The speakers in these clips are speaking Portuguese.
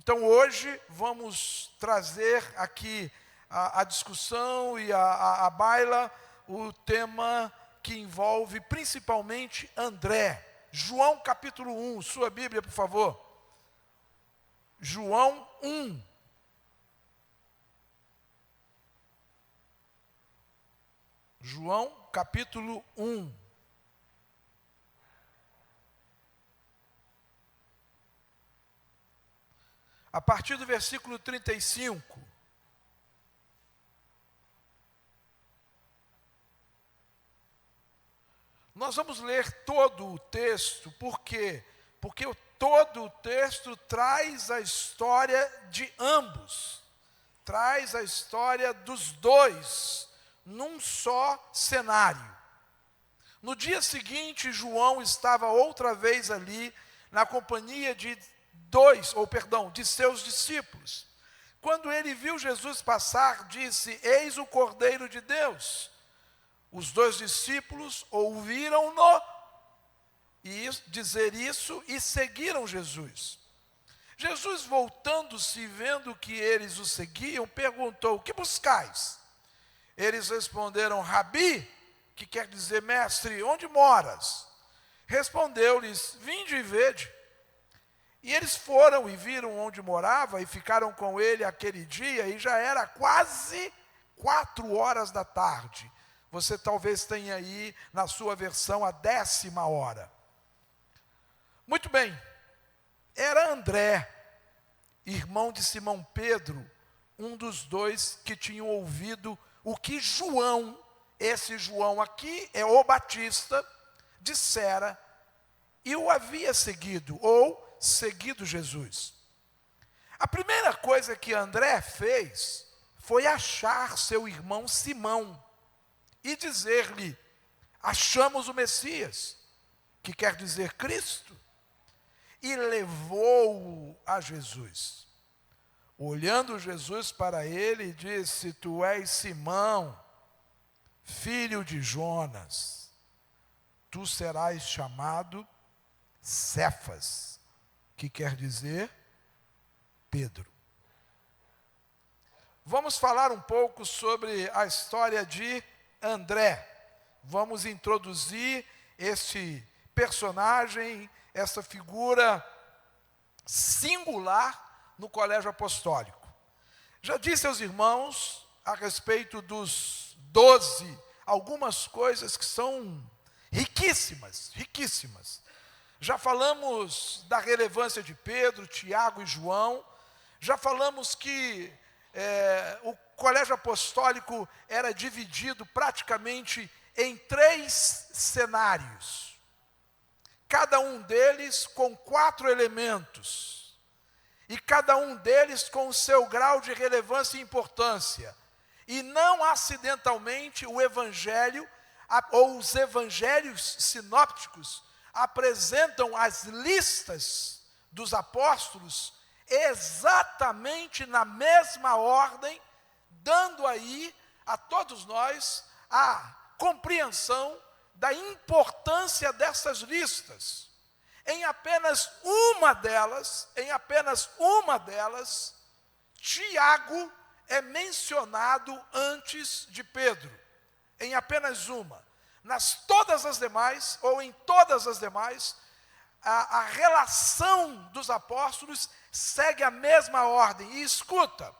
Então hoje vamos trazer aqui a discussão e a baila, o tema que envolve principalmente André. João capítulo 1, sua Bíblia, por favor. João 1. João capítulo 1. A partir do versículo 35. Nós vamos ler todo o texto, por quê? Porque todo o texto traz a história de ambos, traz a história dos dois, num só cenário. No dia seguinte, João estava outra vez ali, na companhia de seus discípulos. Quando ele viu Jesus passar, disse: Eis o Cordeiro de Deus. Os dois discípulos ouviram-no dizer isso e seguiram Jesus. Jesus, voltando-se e vendo que eles o seguiam, perguntou: O que buscais? Eles responderam: Rabi, que quer dizer mestre, onde moras? Respondeu-lhes: Vinde e vede. E eles foram e viram onde morava e ficaram com ele aquele dia, e já era quase 4 horas da tarde. Você talvez tenha aí na sua versão a 10ª hora. Muito bem, era André, irmão de Simão Pedro, um dos dois que tinham ouvido o que João, esse João aqui é o Batista, dissera e o havia seguido, ou seguido Jesus. A primeira coisa que André fez foi achar seu irmão Simão e dizer-lhe: achamos o Messias, que quer dizer Cristo, e levou-o a Jesus. Olhando Jesus para ele, disse: Tu és Simão, filho de Jonas, tu serás chamado Cefas, que quer dizer Pedro. Vamos falar um pouco sobre a história de André. Vamos introduzir este personagem, essa figura singular no colégio apostólico. Já disse aos irmãos a respeito dos 12, algumas coisas que são riquíssimas, riquíssimas. Já falamos da relevância de Pedro, Tiago e João. Já falamos que o colégio apostólico era dividido praticamente em 3 cenários. Cada um deles com 4 elementos. E cada um deles com o seu grau de relevância e importância. E não acidentalmente o evangelho, ou os evangelhos sinópticos, apresentam as listas dos apóstolos exatamente na mesma ordem, dando aí a todos nós a compreensão da importância dessas listas. Em apenas uma delas, Tiago é mencionado antes de Pedro. Em apenas uma. Todas as demais, ou em todas as demais, a relação dos apóstolos segue a mesma ordem. E escuta,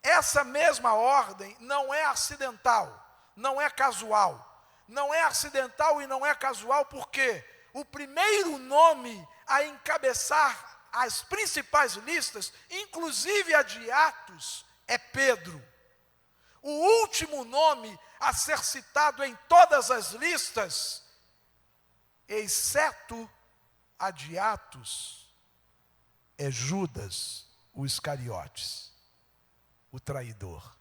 essa mesma ordem não é acidental, não é casual. Não é acidental e não é casual porque o primeiro nome a encabeçar as principais listas, inclusive a de Atos, é Pedro. O último nome a ser citado em todas as listas, exceto a de Atos, é Judas, o Iscariotes, o traidor.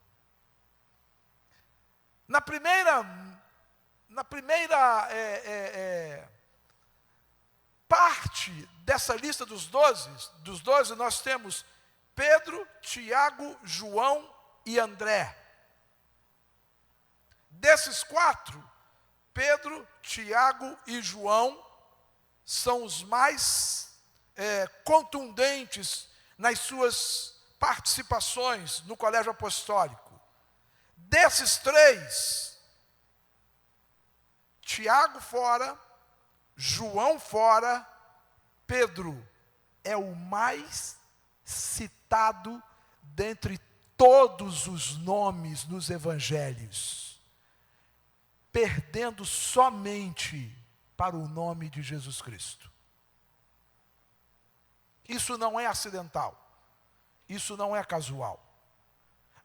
Na primeira parte dessa lista dos 12 nós temos Pedro, Tiago, João e André. Desses 4, Pedro, Tiago e João são os mais contundentes nas suas participações no colégio apostólico. Desses 3, Tiago fora, João fora, Pedro é o mais citado dentre todos os nomes nos evangelhos, perdendo somente para o nome de Jesus Cristo. Isso não é acidental, isso não é casual.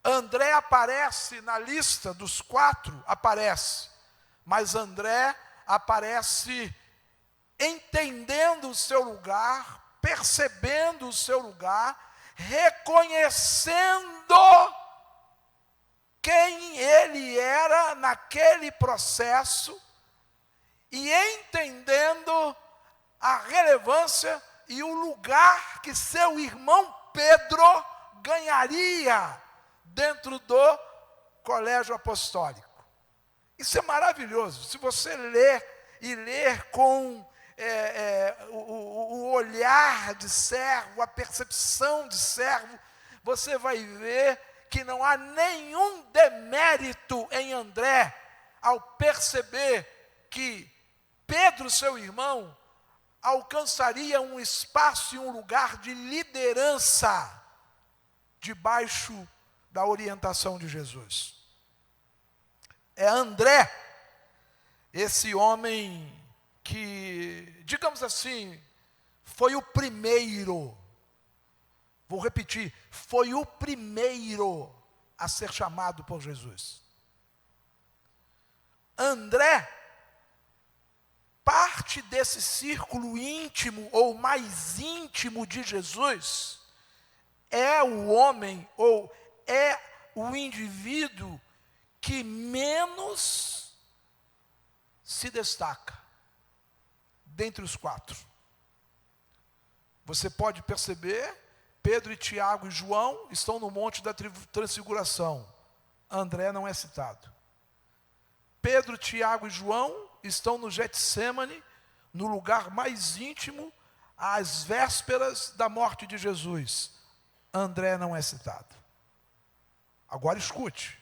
André aparece na lista dos 4, aparece, mas André aparece entendendo o seu lugar, percebendo o seu lugar, reconhecendo quem ele era naquele processo e entendendo a relevância e o lugar que seu irmão Pedro ganharia dentro do colégio apostólico. Isso é maravilhoso. Se você ler com o olhar de servo, a percepção de servo, você vai ver que não há nenhum demérito em André ao perceber que Pedro, seu irmão, alcançaria um espaço e um lugar de liderança debaixo da orientação de Jesus. É André, esse homem que, digamos assim, foi o primeiro, vou repetir, foi o primeiro a ser chamado por Jesus. André, parte desse círculo íntimo ou mais íntimo de Jesus, é o homem ou é o indivíduo que menos se destaca dentre os 4. Você pode perceber, Pedro e Tiago e João estão no monte da transfiguração. André não é citado. Pedro, Tiago e João estão no Getsemane, no lugar mais íntimo, às vésperas da morte de Jesus. André não é citado. Agora escute.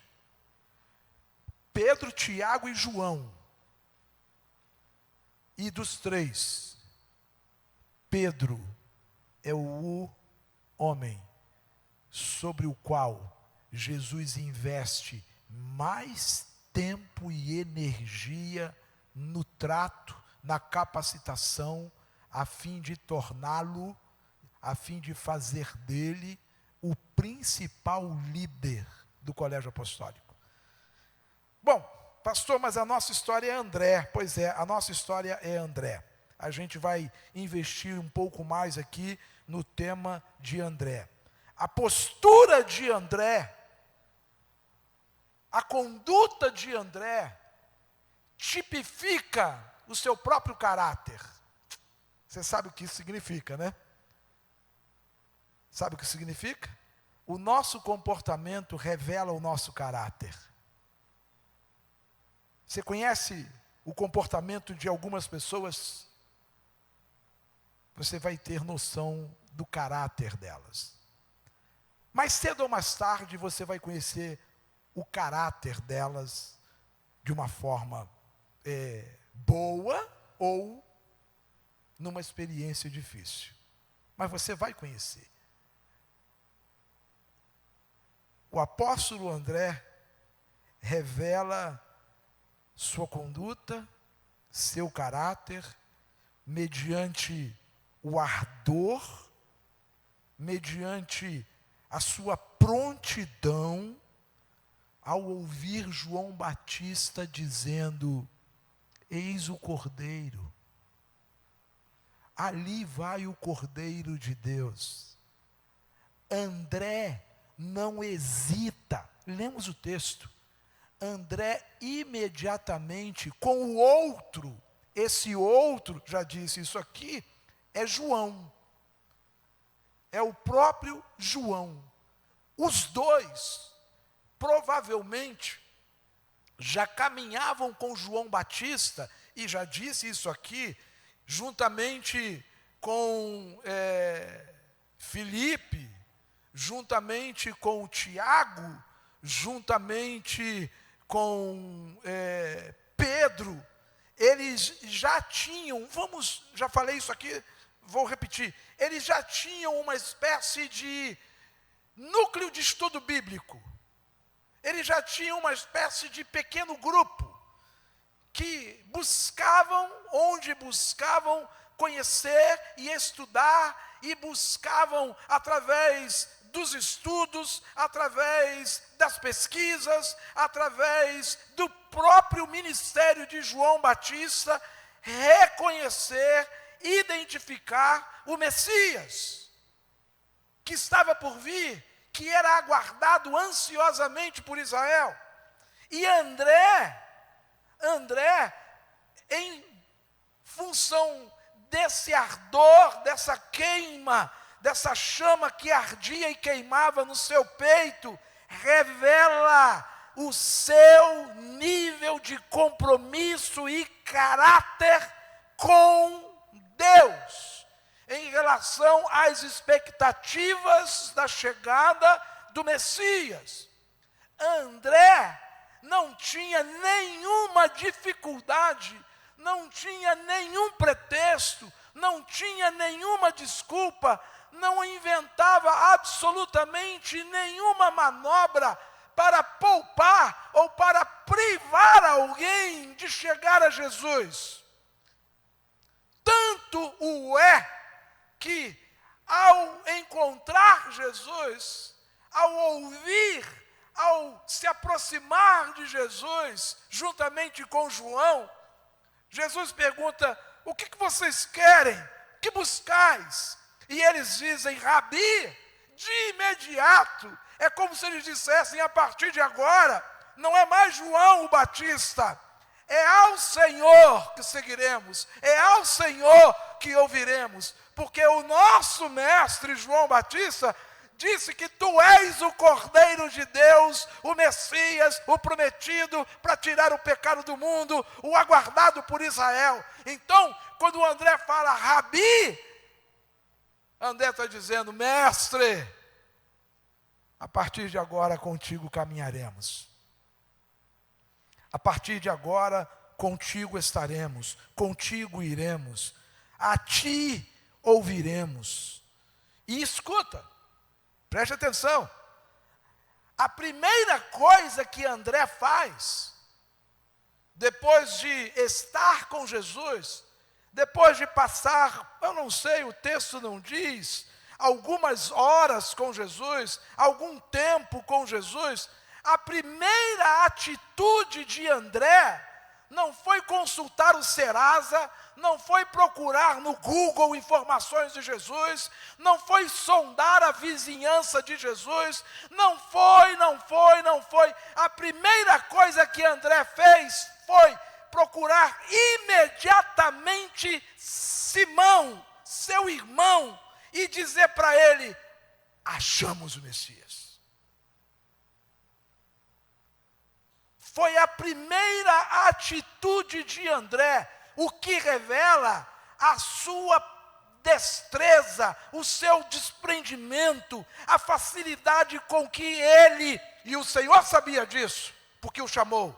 Pedro, Tiago e João. E dos 3, Pedro é o homem sobre o qual Jesus investe mais tempo e energia no trato, na capacitação, a fim de torná-lo, a fim de fazer dele o principal líder do colégio apostólico. Bom, pastor, mas a nossa história é André. Pois é, a nossa história é André. A gente vai investir um pouco mais aqui no tema de André. A postura de André, a conduta de André, tipifica o seu próprio caráter. Você sabe o que isso significa, né? Sabe o que significa? O nosso comportamento revela o nosso caráter. Você conhece o comportamento de algumas pessoas? Você vai ter noção do caráter delas. Mais cedo ou mais tarde você vai conhecer o caráter delas de uma forma boa ou numa experiência difícil. Mas você vai conhecer. O apóstolo André revela sua conduta, seu caráter, mediante o ardor, mediante a sua prontidão, ao ouvir João Batista dizendo: eis o Cordeiro, ali vai o Cordeiro de Deus. André não hesita, lemos o texto, André imediatamente com o outro, esse outro, já disse isso aqui, é João, é o próprio João. Os dois, provavelmente, já caminhavam com João Batista, e já disse isso aqui, juntamente com Filipe, juntamente com Tiago, juntamente com Pedro, eles já tinham, já falei isso aqui, vou repetir, eles já tinham uma espécie de núcleo de estudo bíblico. Eles já tinham uma espécie de pequeno grupo que onde buscavam conhecer e estudar, e buscavam através dos estudos, através das pesquisas, através do próprio ministério de João Batista, reconhecer, identificar o Messias que estava por vir, que era aguardado ansiosamente por Israel. E André, em função desse ardor, dessa queima, dessa chama que ardia e queimava no seu peito, revela o seu nível de compromisso e caráter com Deus, em relação às expectativas da chegada do Messias. André não tinha nenhuma dificuldade, não tinha nenhum pretexto, não tinha nenhuma desculpa, não inventava absolutamente nenhuma manobra para poupar ou para privar alguém de chegar a Jesus. Tanto o que, ao encontrar Jesus, ao ouvir, ao se aproximar de Jesus, juntamente com João, Jesus pergunta: o que vocês querem? O que buscais? E eles dizem: Rabi. De imediato, é como se eles dissessem: a partir de agora, não é mais João o Batista, é ao Senhor que seguiremos, é ao Senhor que ouviremos, porque o nosso mestre João Batista disse que tu és o Cordeiro de Deus, o Messias, o prometido para tirar o pecado do mundo, o aguardado por Israel. Então, quando o André fala Rabi, André está dizendo: mestre, a partir de agora contigo caminharemos. A partir de agora contigo estaremos, contigo iremos, a ti ouviremos. E escuta, preste atenção, a primeira coisa que André faz, depois de estar com Jesus, depois de passar, eu não sei, o texto não diz, algumas horas com Jesus, algum tempo com Jesus, a primeira atitude de André não foi consultar o Serasa, não foi procurar no Google informações de Jesus, não foi sondar a vizinhança de Jesus, não foi. A primeira coisa que André fez foi procurar imediatamente Simão, seu irmão, e dizer para ele: achamos o Messias. Foi a primeira atitude de André, o que revela a sua destreza, o seu desprendimento, a facilidade com que ele, e o Senhor sabia disso, porque o chamou,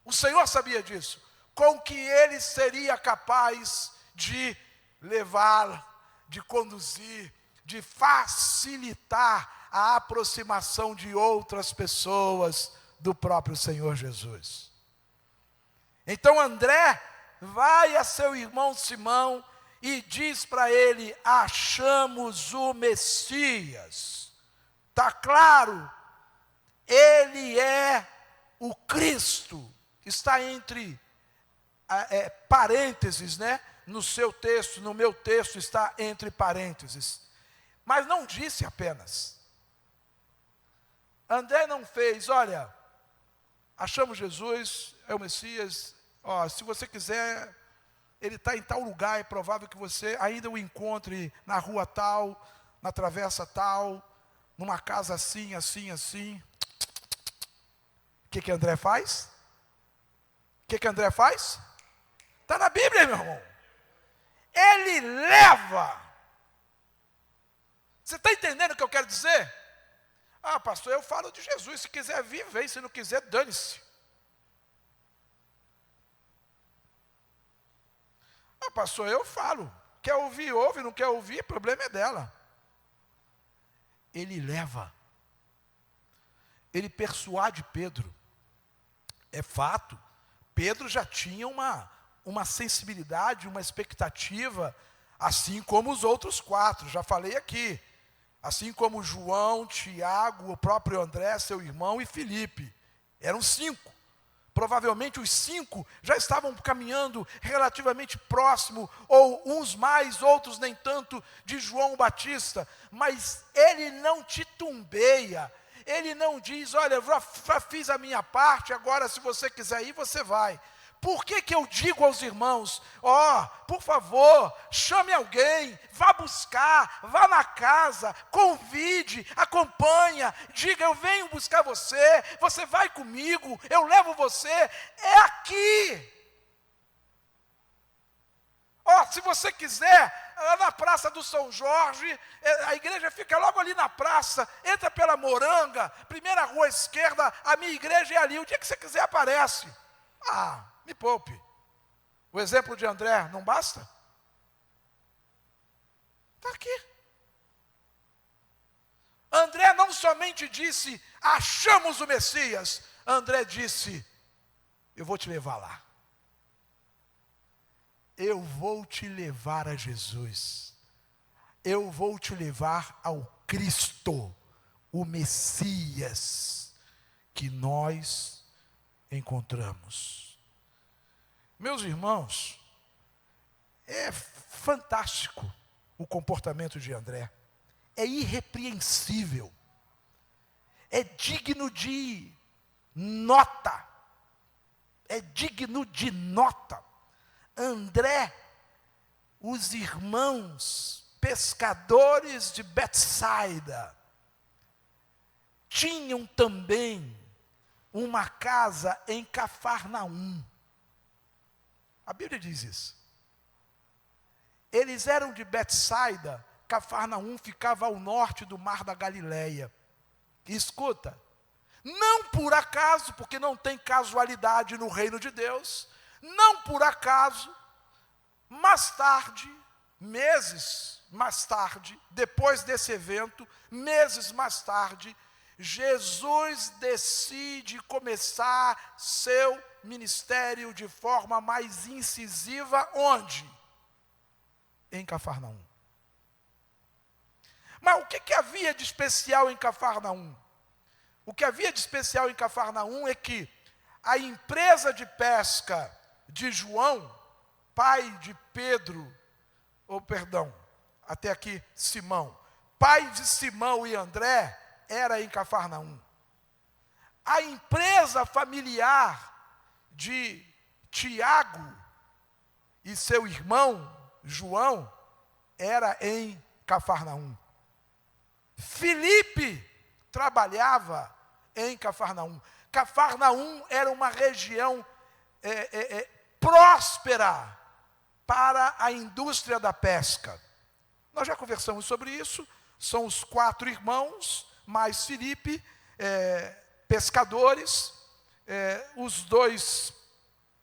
o Senhor sabia disso, com que ele seria capaz de levar, de conduzir, de facilitar a aproximação de outras pessoas do próprio Senhor Jesus. Então André vai a seu irmão Simão e diz para ele: achamos o Messias. Está claro, ele é o Cristo. Está entre parênteses, né? No seu texto, no meu texto está entre parênteses. Mas não disse apenas. André não fez: olha, achamos Jesus, é o Messias, se você quiser, ele está em tal lugar, é provável que você ainda o encontre na rua tal, na travessa tal, numa casa assim, assim, assim. O que André faz? O que André faz? Está na Bíblia, meu irmão. ele leva. Você está entendendo o que eu quero dizer? Ah, pastor, eu falo de Jesus, se quiser vir, vem, se não quiser, dane-se. Ah, pastor, eu falo, quer ouvir, ouve, não quer ouvir, o problema é dela. Ele leva. Ele persuade Pedro. É fato, Pedro já tinha uma sensibilidade, uma expectativa, assim como os outros 4, já falei aqui. Assim como João, Tiago, o próprio André, seu irmão, e Filipe. Eram 5. Provavelmente os 5 já estavam caminhando relativamente próximo, ou uns mais, outros nem tanto, de João Batista. Mas ele não titubeia. Ele não diz, olha, eu já fiz a minha parte, agora se você quiser ir, você vai. Por que eu digo aos irmãos, por favor, chame alguém, vá buscar, vá na casa, convide, acompanha, diga, eu venho buscar você, você vai comigo, eu levo você, é aqui. Se você quiser, lá na Praça do São Jorge, a igreja fica logo ali na praça, entra pela Moranga, primeira rua à esquerda, a minha igreja é ali, o dia que você quiser aparece. Me poupe. O exemplo de André não basta? Está aqui. André não somente disse, achamos o Messias. André disse, eu vou te levar lá. Eu vou te levar a Jesus. Eu vou te levar ao Cristo, o Messias, que nós encontramos. Meus irmãos, é fantástico o comportamento de André. É irrepreensível. É digno de nota. É digno de nota. André, os irmãos pescadores de Betsaida, tinham também uma casa em Cafarnaum. A Bíblia diz isso. Eles eram de Betsaida, Cafarnaum ficava ao norte do mar da Galileia. E escuta, não por acaso, porque não tem casualidade no reino de Deus, não por acaso, mais tarde, meses mais tarde, depois desse evento, meses mais tarde, Jesus decide começar seu ministério de forma mais incisiva, onde? Em Cafarnaum. Mas o que havia de especial em Cafarnaum? O que havia de especial em Cafarnaum é que a empresa de pesca de João, pai de Pedro, até aqui Simão, pai de Simão e André, era em Cafarnaum. A empresa familiar de Tiago e seu irmão João era em Cafarnaum. Filipe trabalhava em Cafarnaum. Cafarnaum era uma região próspera para a indústria da pesca. Nós já conversamos sobre isso. São os 4 irmãos, mais Filipe, pescadores, os 2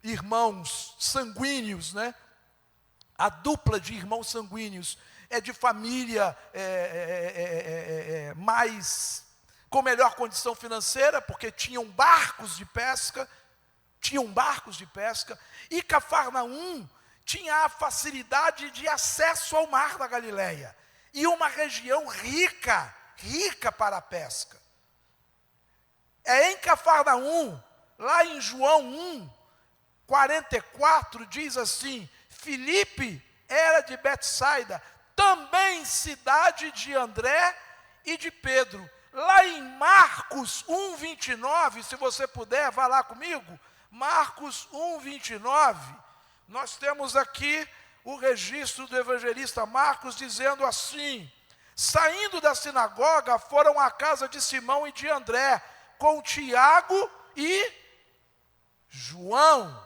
irmãos sanguíneos, né? A dupla de irmãos sanguíneos é de família mais com melhor condição financeira, porque tinham barcos de pesca, e Cafarnaum tinha a facilidade de acesso ao mar da Galileia, e uma região rica para a pesca. É em Cafarnaum, lá em João 1:44, diz assim, Filipe era de Betsaida, também cidade de André e de Pedro. Lá em Marcos 1:29, se você puder, vá lá comigo, Marcos 1:29, nós temos aqui o registro do evangelista Marcos dizendo assim, saindo da sinagoga, foram à casa de Simão e de André, com Tiago e João.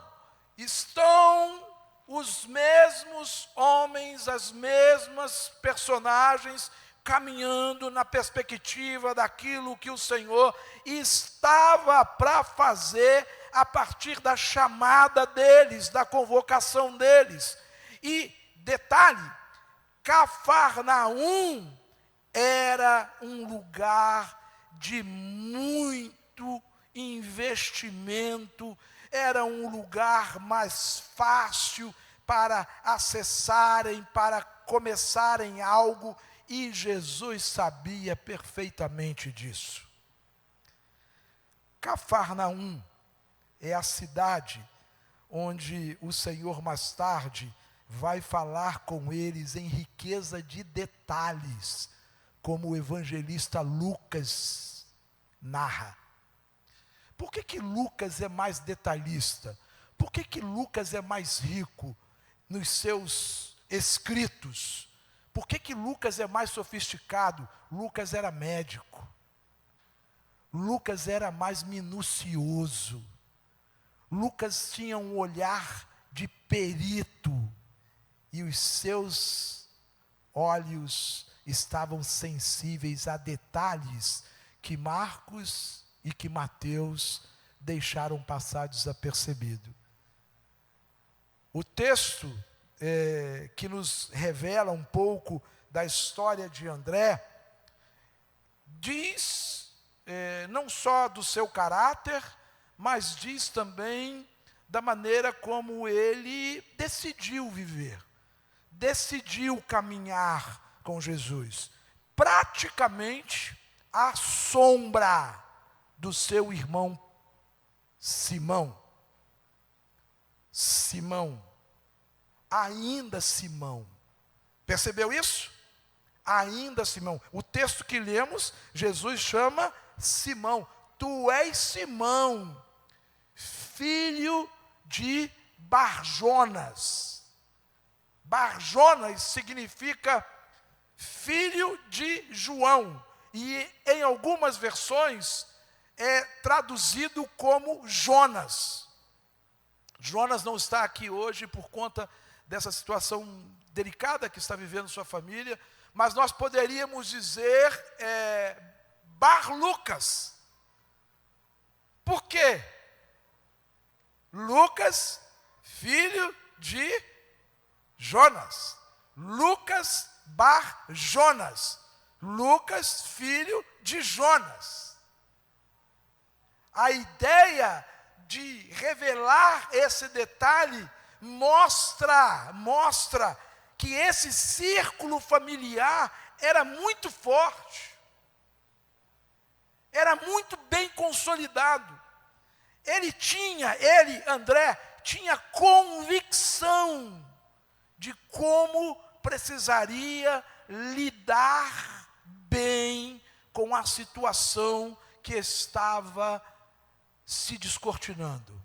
Estão os mesmos homens, as mesmas personagens, caminhando na perspectiva daquilo que o Senhor estava para fazer a partir da chamada deles, da convocação deles. E, detalhe, Cafarnaum era um lugar de muito investimento, era um lugar mais fácil para acessarem, para começarem algo, e Jesus sabia perfeitamente disso. Cafarnaum é a cidade onde o Senhor mais tarde vai falar com eles em riqueza de detalhes, como o evangelista Lucas narra. Por que Lucas é mais detalhista? Por que Lucas é mais rico nos seus escritos? Por que Lucas é mais sofisticado? Lucas era médico. Lucas era mais minucioso. Lucas tinha um olhar de perito. E os seus olhos estavam sensíveis a detalhes que Marcos e que Mateus deixaram passar desapercebido. O texto que nos revela um pouco da história de André, diz não só do seu caráter, mas diz também da maneira como ele decidiu viver, decidiu caminhar com Jesus, praticamente à sombra do seu irmão Simão. Ainda Simão. Percebeu isso? Ainda Simão. O texto que lemos, Jesus chama Simão. Tu és Simão, filho de Barjonas. Barjonas significa filho de João. E em algumas versões é traduzido como Jonas. Jonas não está aqui hoje por conta dessa situação delicada que está vivendo sua família, mas nós poderíamos dizer Bar Lucas. Por quê? Lucas, filho de Jonas. Lucas Bar Jonas. Lucas, filho de Jonas. A ideia de revelar esse detalhe mostra que esse círculo familiar era muito forte, era muito bem consolidado. André, tinha convicção de como precisaria lidar bem com a situação que estava se descortinando.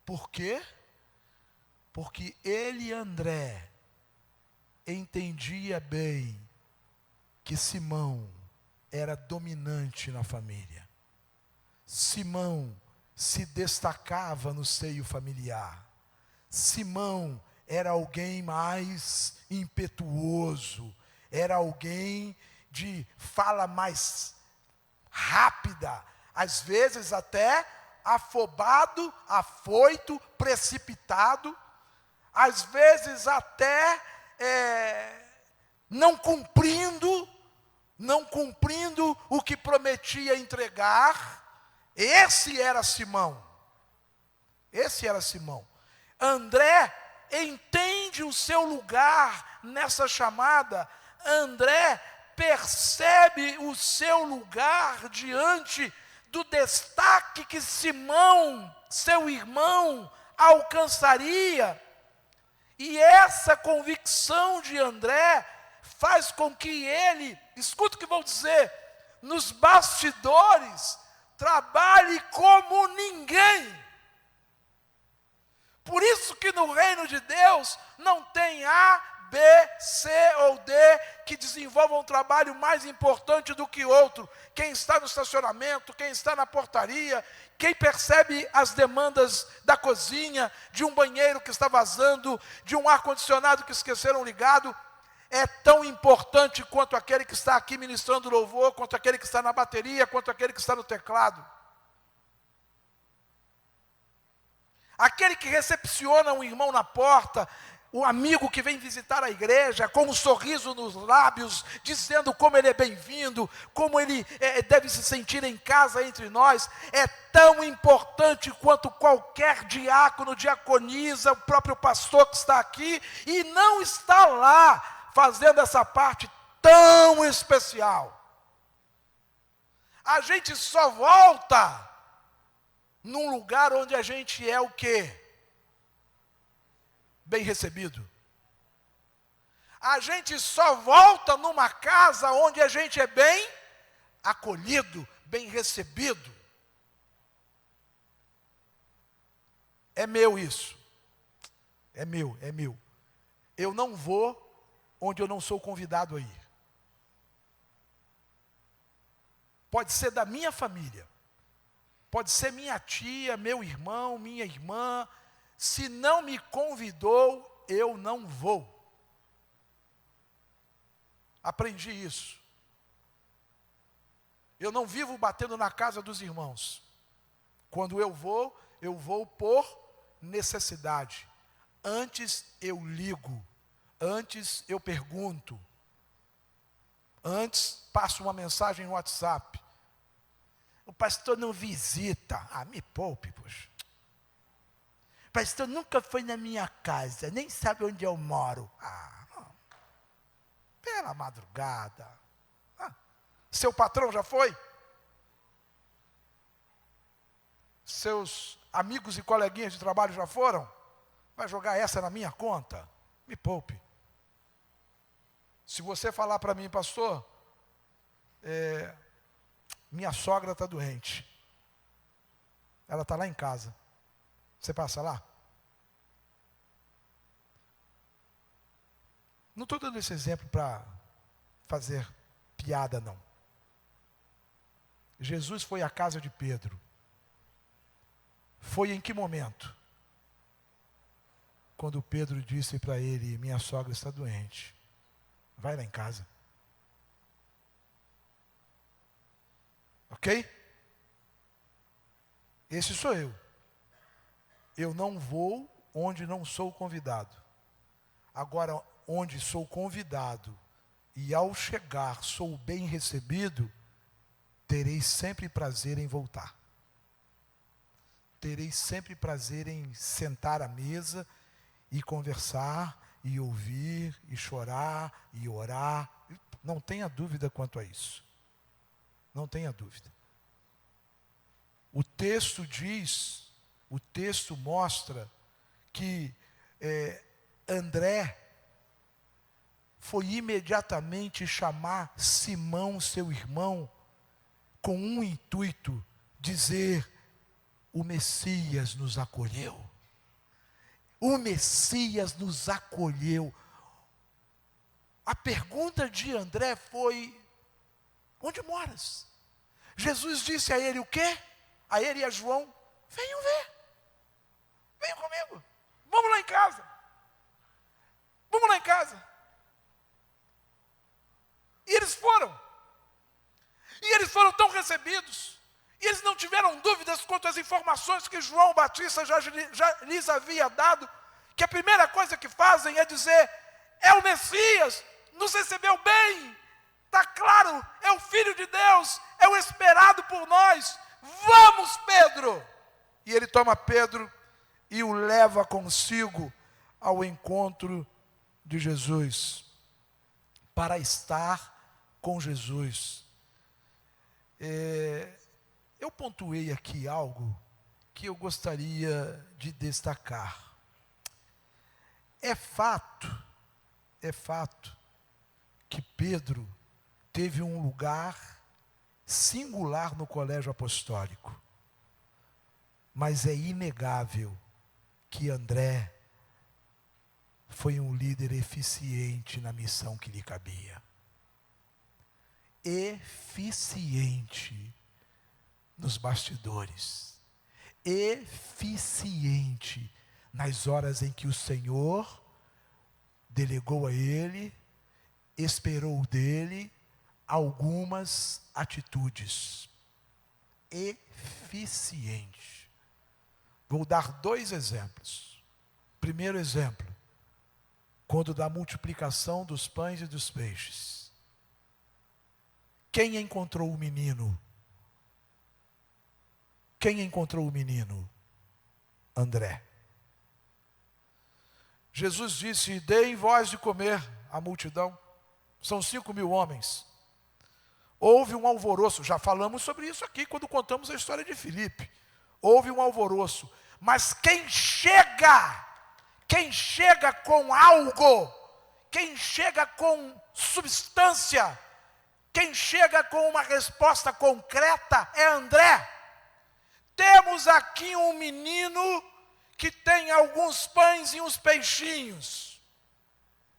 Por quê? Porque ele, André, entendia bem que Simão era dominante na família. Simão se destacava no seio familiar. Simão era alguém mais impetuoso, era alguém de fala mais rápida, às vezes até afobado, afoito, precipitado, às vezes até não cumprindo o que prometia entregar. Esse era Simão. André entende o seu lugar nessa chamada. André percebe o seu lugar diante do destaque que Simão, seu irmão, alcançaria. E essa convicção de André faz com que ele, escuta o que vou dizer, nos bastidores, trabalhe como ninguém. Por isso que no reino de Deus não tem A, B, C ou D que desenvolvam um trabalho mais importante do que outro. Quem está no estacionamento, quem está na portaria, quem percebe as demandas da cozinha, de um banheiro que está vazando, de um ar-condicionado que esqueceram ligado, é tão importante quanto aquele que está aqui ministrando louvor, quanto aquele que está na bateria, quanto aquele que está no teclado. Aquele que recepciona um irmão na porta, o amigo que vem visitar a igreja, com um sorriso nos lábios, dizendo como ele é bem-vindo, como ele deve se sentir em casa entre nós, é tão importante quanto qualquer diácono, diaconisa, o próprio pastor que está aqui, e não está lá fazendo essa parte tão especial. A gente só volta num lugar onde a gente é o quê? Bem recebido. A gente só volta numa casa onde a gente é bem acolhido, bem recebido. É meu isso. É meu. Eu não vou onde eu não sou convidado a ir. Pode ser da minha família. Pode ser minha tia, meu irmão, minha irmã. Se não me convidou, eu não vou. Aprendi isso. Eu não vivo batendo na casa dos irmãos. Quando eu vou por necessidade. Antes eu ligo. Antes eu pergunto. Antes passo uma mensagem no WhatsApp. O pastor não visita. Me poupe, poxa. O pastor nunca foi na minha casa, nem sabe onde eu moro. Não. Pela madrugada. Seu patrão já foi? Seus amigos e coleguinhas de trabalho já foram? Vai jogar essa na minha conta? Me poupe. Se você falar para mim, pastor, minha sogra está doente. Ela está lá em casa. Você passa lá? Não estou dando esse exemplo para fazer piada, não. Jesus foi à casa de Pedro. Foi em que momento? Quando Pedro disse para ele, minha sogra está doente. Vai lá em casa. Ok? Esse sou eu. Eu não vou onde não sou convidado. Agora, onde sou convidado e ao chegar sou bem recebido, terei sempre prazer em voltar. Terei sempre prazer em sentar à mesa e conversar, e ouvir, e chorar, e orar. Não tenha dúvida quanto a isso. Não tenha dúvida. O texto diz, o texto mostra que André foi imediatamente chamar Simão, seu irmão, com um intuito, dizer, o Messias nos acolheu. O Messias nos acolheu. A pergunta de André foi, onde moras? Jesus disse a ele o quê? A ele e a João, venham ver. Venham comigo. Vamos lá em casa. Vamos lá em casa. E eles foram. E eles foram tão recebidos. E eles não tiveram dúvidas quanto às informações que João Batista já lhes havia dado, que a primeira coisa que fazem é dizer, é o Messias, nos recebeu bem, está claro, é o Filho de Deus, é o esperado por nós, vamos Pedro! E ele toma Pedro e o leva consigo ao encontro de Jesus, para estar com Jesus. Eu pontuei aqui algo que eu gostaria de destacar. É fato que Pedro teve um lugar singular no colégio apostólico. Mas é inegável que André foi um líder eficiente na missão que lhe cabia. Eficiente nos bastidores. Eficiente nas horas em que o Senhor delegou a ele, esperou dele algumas atitudes. Eficiente. Vou dar 2 exemplos. Primeiro exemplo, quando da multiplicação dos pães e dos peixes. Quem encontrou o menino? Quem encontrou o menino? André. Jesus disse: deem vós de comer à multidão. São 5.000 homens. Houve um alvoroço, já falamos sobre isso aqui quando contamos a história de Filipe. Houve um alvoroço, mas quem chega com algo, quem chega com substância, quem chega com uma resposta concreta é André. Temos aqui um menino que tem alguns pães e uns peixinhos.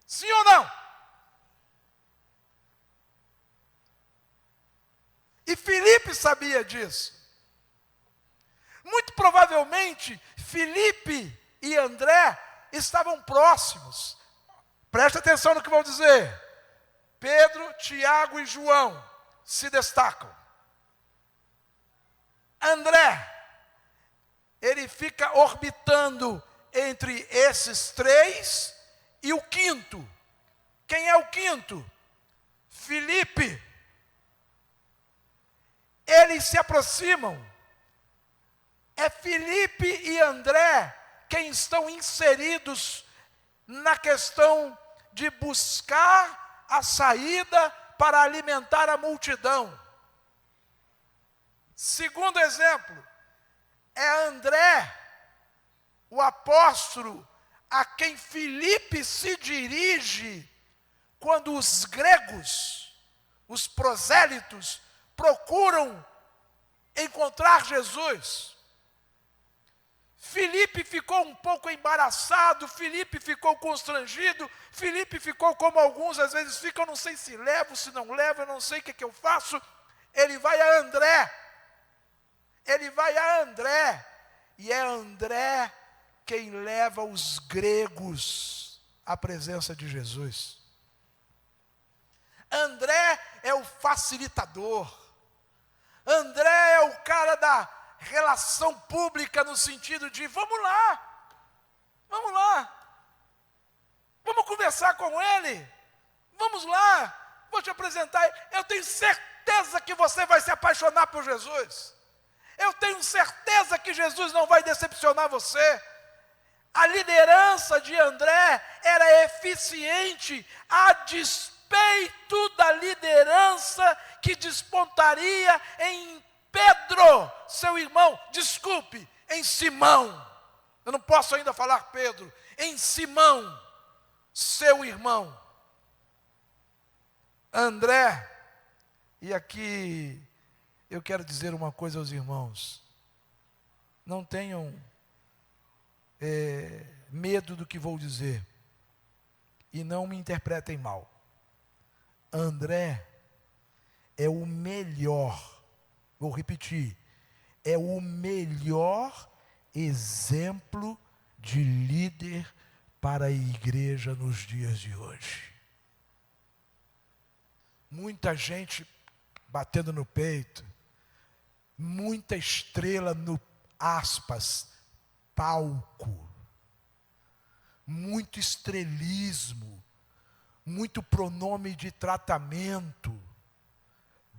Sim ou não? E Filipe sabia disso. Muito provavelmente, Filipe e André estavam próximos. Preste atenção no que vou dizer. Pedro, Tiago e João se destacam. André, ele fica orbitando entre esses 3 e o quinto. Quem é o quinto? Filipe. Eles se aproximam. É Filipe e André quem estão inseridos na questão de buscar a saída para alimentar a multidão. Segundo exemplo, é André, o apóstolo, a quem Filipe se dirige quando os gregos, os prosélitos, procuram encontrar Jesus. Filipe ficou um pouco embaraçado, Filipe ficou constrangido, Filipe ficou como alguns às vezes ficam, eu não sei se levo, se não levo, eu não sei o que eu faço. Ele vai a André. E é André quem leva os gregos à presença de Jesus. André é o facilitador. André é o cara da relação pública no sentido de vamos lá, vamos conversar com ele, vamos lá, vou te apresentar. Eu tenho certeza que você vai se apaixonar por Jesus. Eu tenho certeza que Jesus não vai decepcionar você. A liderança de André era eficiente a despeito da liderança que despontaria em Pedro, seu irmão, desculpe, em Simão. Eu não posso ainda falar Pedro, em Simão, seu irmão. André, e aqui eu quero dizer uma coisa aos irmãos. Não tenham medo do que vou dizer. E não me interpretem mal. André é o melhor, vou repetir, é o melhor exemplo de líder para a igreja nos dias de hoje. Muita gente batendo no peito, muita estrela no, aspas, palco, muito estrelismo, muito pronome de tratamento,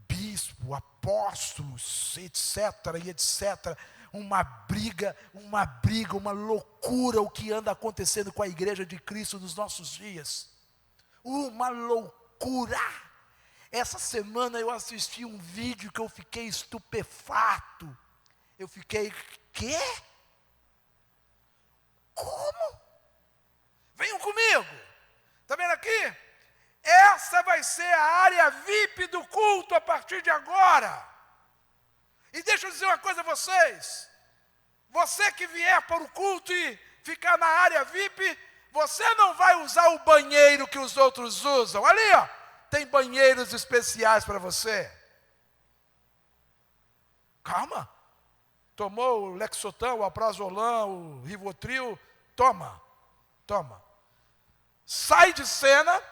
bispo, apóstolos, etc, e etc. Uma briga, uma loucura o que anda acontecendo com a igreja de Cristo nos nossos dias. Uma loucura. Essa semana eu assisti um vídeo que eu fiquei estupefato. Eu fiquei, quê? Como? Venham comigo. Está vendo aqui? Essa vai ser a área VIP do culto a partir de agora. E deixa eu dizer uma coisa a vocês. Você que vier para o culto e ficar na área VIP, você não vai usar o banheiro que os outros usam. Ali, ó, tem banheiros especiais para você. Calma. Tomou o Lexotan, o Alprazolam, o Rivotril, toma. Sai de cena,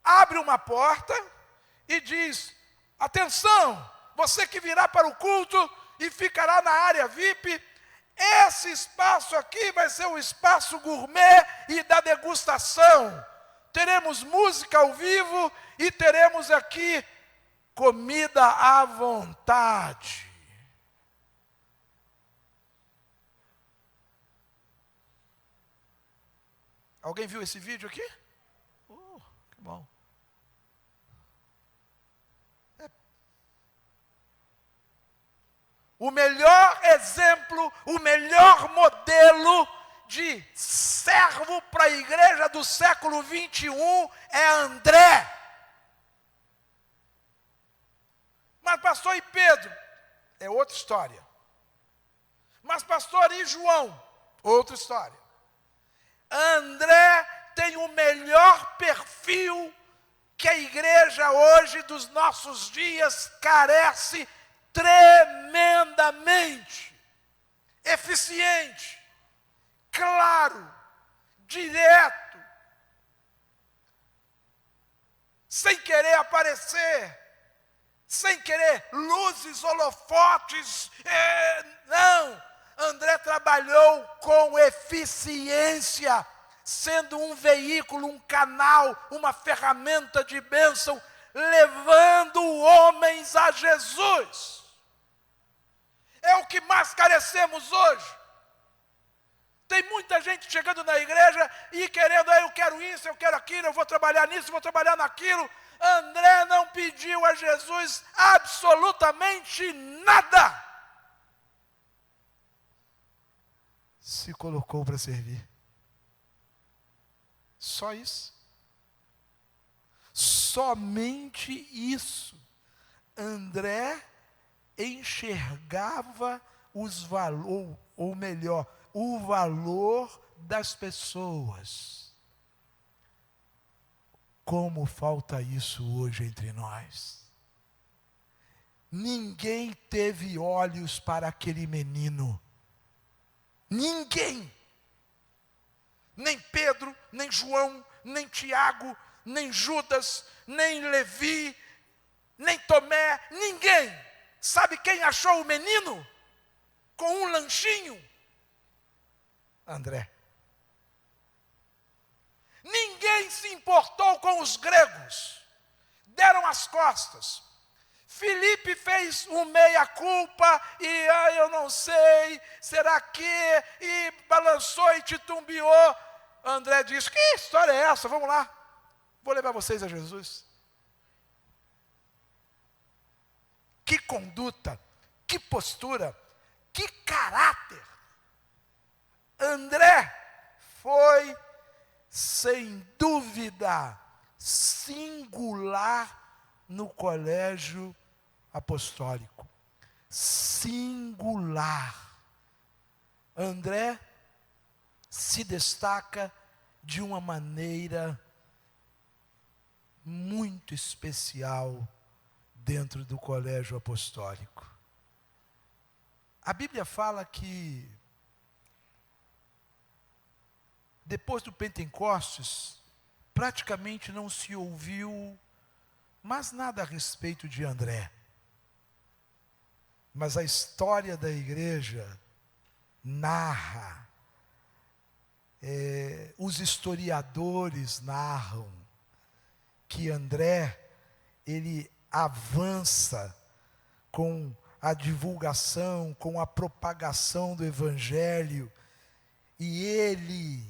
abre uma porta e diz: atenção, você que virá para o culto e ficará na área VIP, esse espaço aqui vai ser o espaço gourmet e da degustação. Teremos música ao vivo e teremos aqui comida à vontade. Alguém viu esse vídeo aqui? Que bom. O melhor exemplo, o melhor modelo de servo para a igreja do século 21 é André. Mas pastor, e Pedro? É outra história. Mas pastor, e João? Outra história. André tem o melhor perfil que a igreja hoje dos nossos dias carece tremendamente. Eficiente, claro, direto, sem querer aparecer, sem querer luzes, holofotes, não. André trabalhou com eficiência, sendo um veículo, um canal, uma ferramenta de bênção, levando homens a Jesus. É o que mais carecemos hoje. Tem muita gente chegando na igreja e querendo, eu quero isso, eu quero aquilo, eu vou trabalhar nisso, eu vou trabalhar naquilo. André não pediu a Jesus absolutamente nada. Se colocou para servir. Só isso. Somente isso. André enxergava os valores, ou melhor, o valor das pessoas. Como falta isso hoje entre nós. Ninguém teve olhos para aquele menino. Ninguém. Nem Pedro, nem João, nem Tiago, nem Judas, nem Levi, nem Tomé, ninguém. Sabe quem achou o menino? Com um lanchinho? André. Ninguém se importou com os gregos. Deram as costas. Filipe fez um meia-culpa e eu não sei, será que? E balançou e titubeou. André disse, que história é essa? Vamos lá, vou levar vocês a Jesus. Que conduta, que postura, que caráter. André foi, sem dúvida, singular no colégio apostólico. Singular. André se destaca de uma maneira muito especial dentro do colégio apostólico. A Bíblia fala que depois do Pentecostes, praticamente não se ouviu mais nada a respeito de André. Mas a história da igreja narra, os historiadores narram que André, ele avança com a divulgação, com a propagação do evangelho, e ele,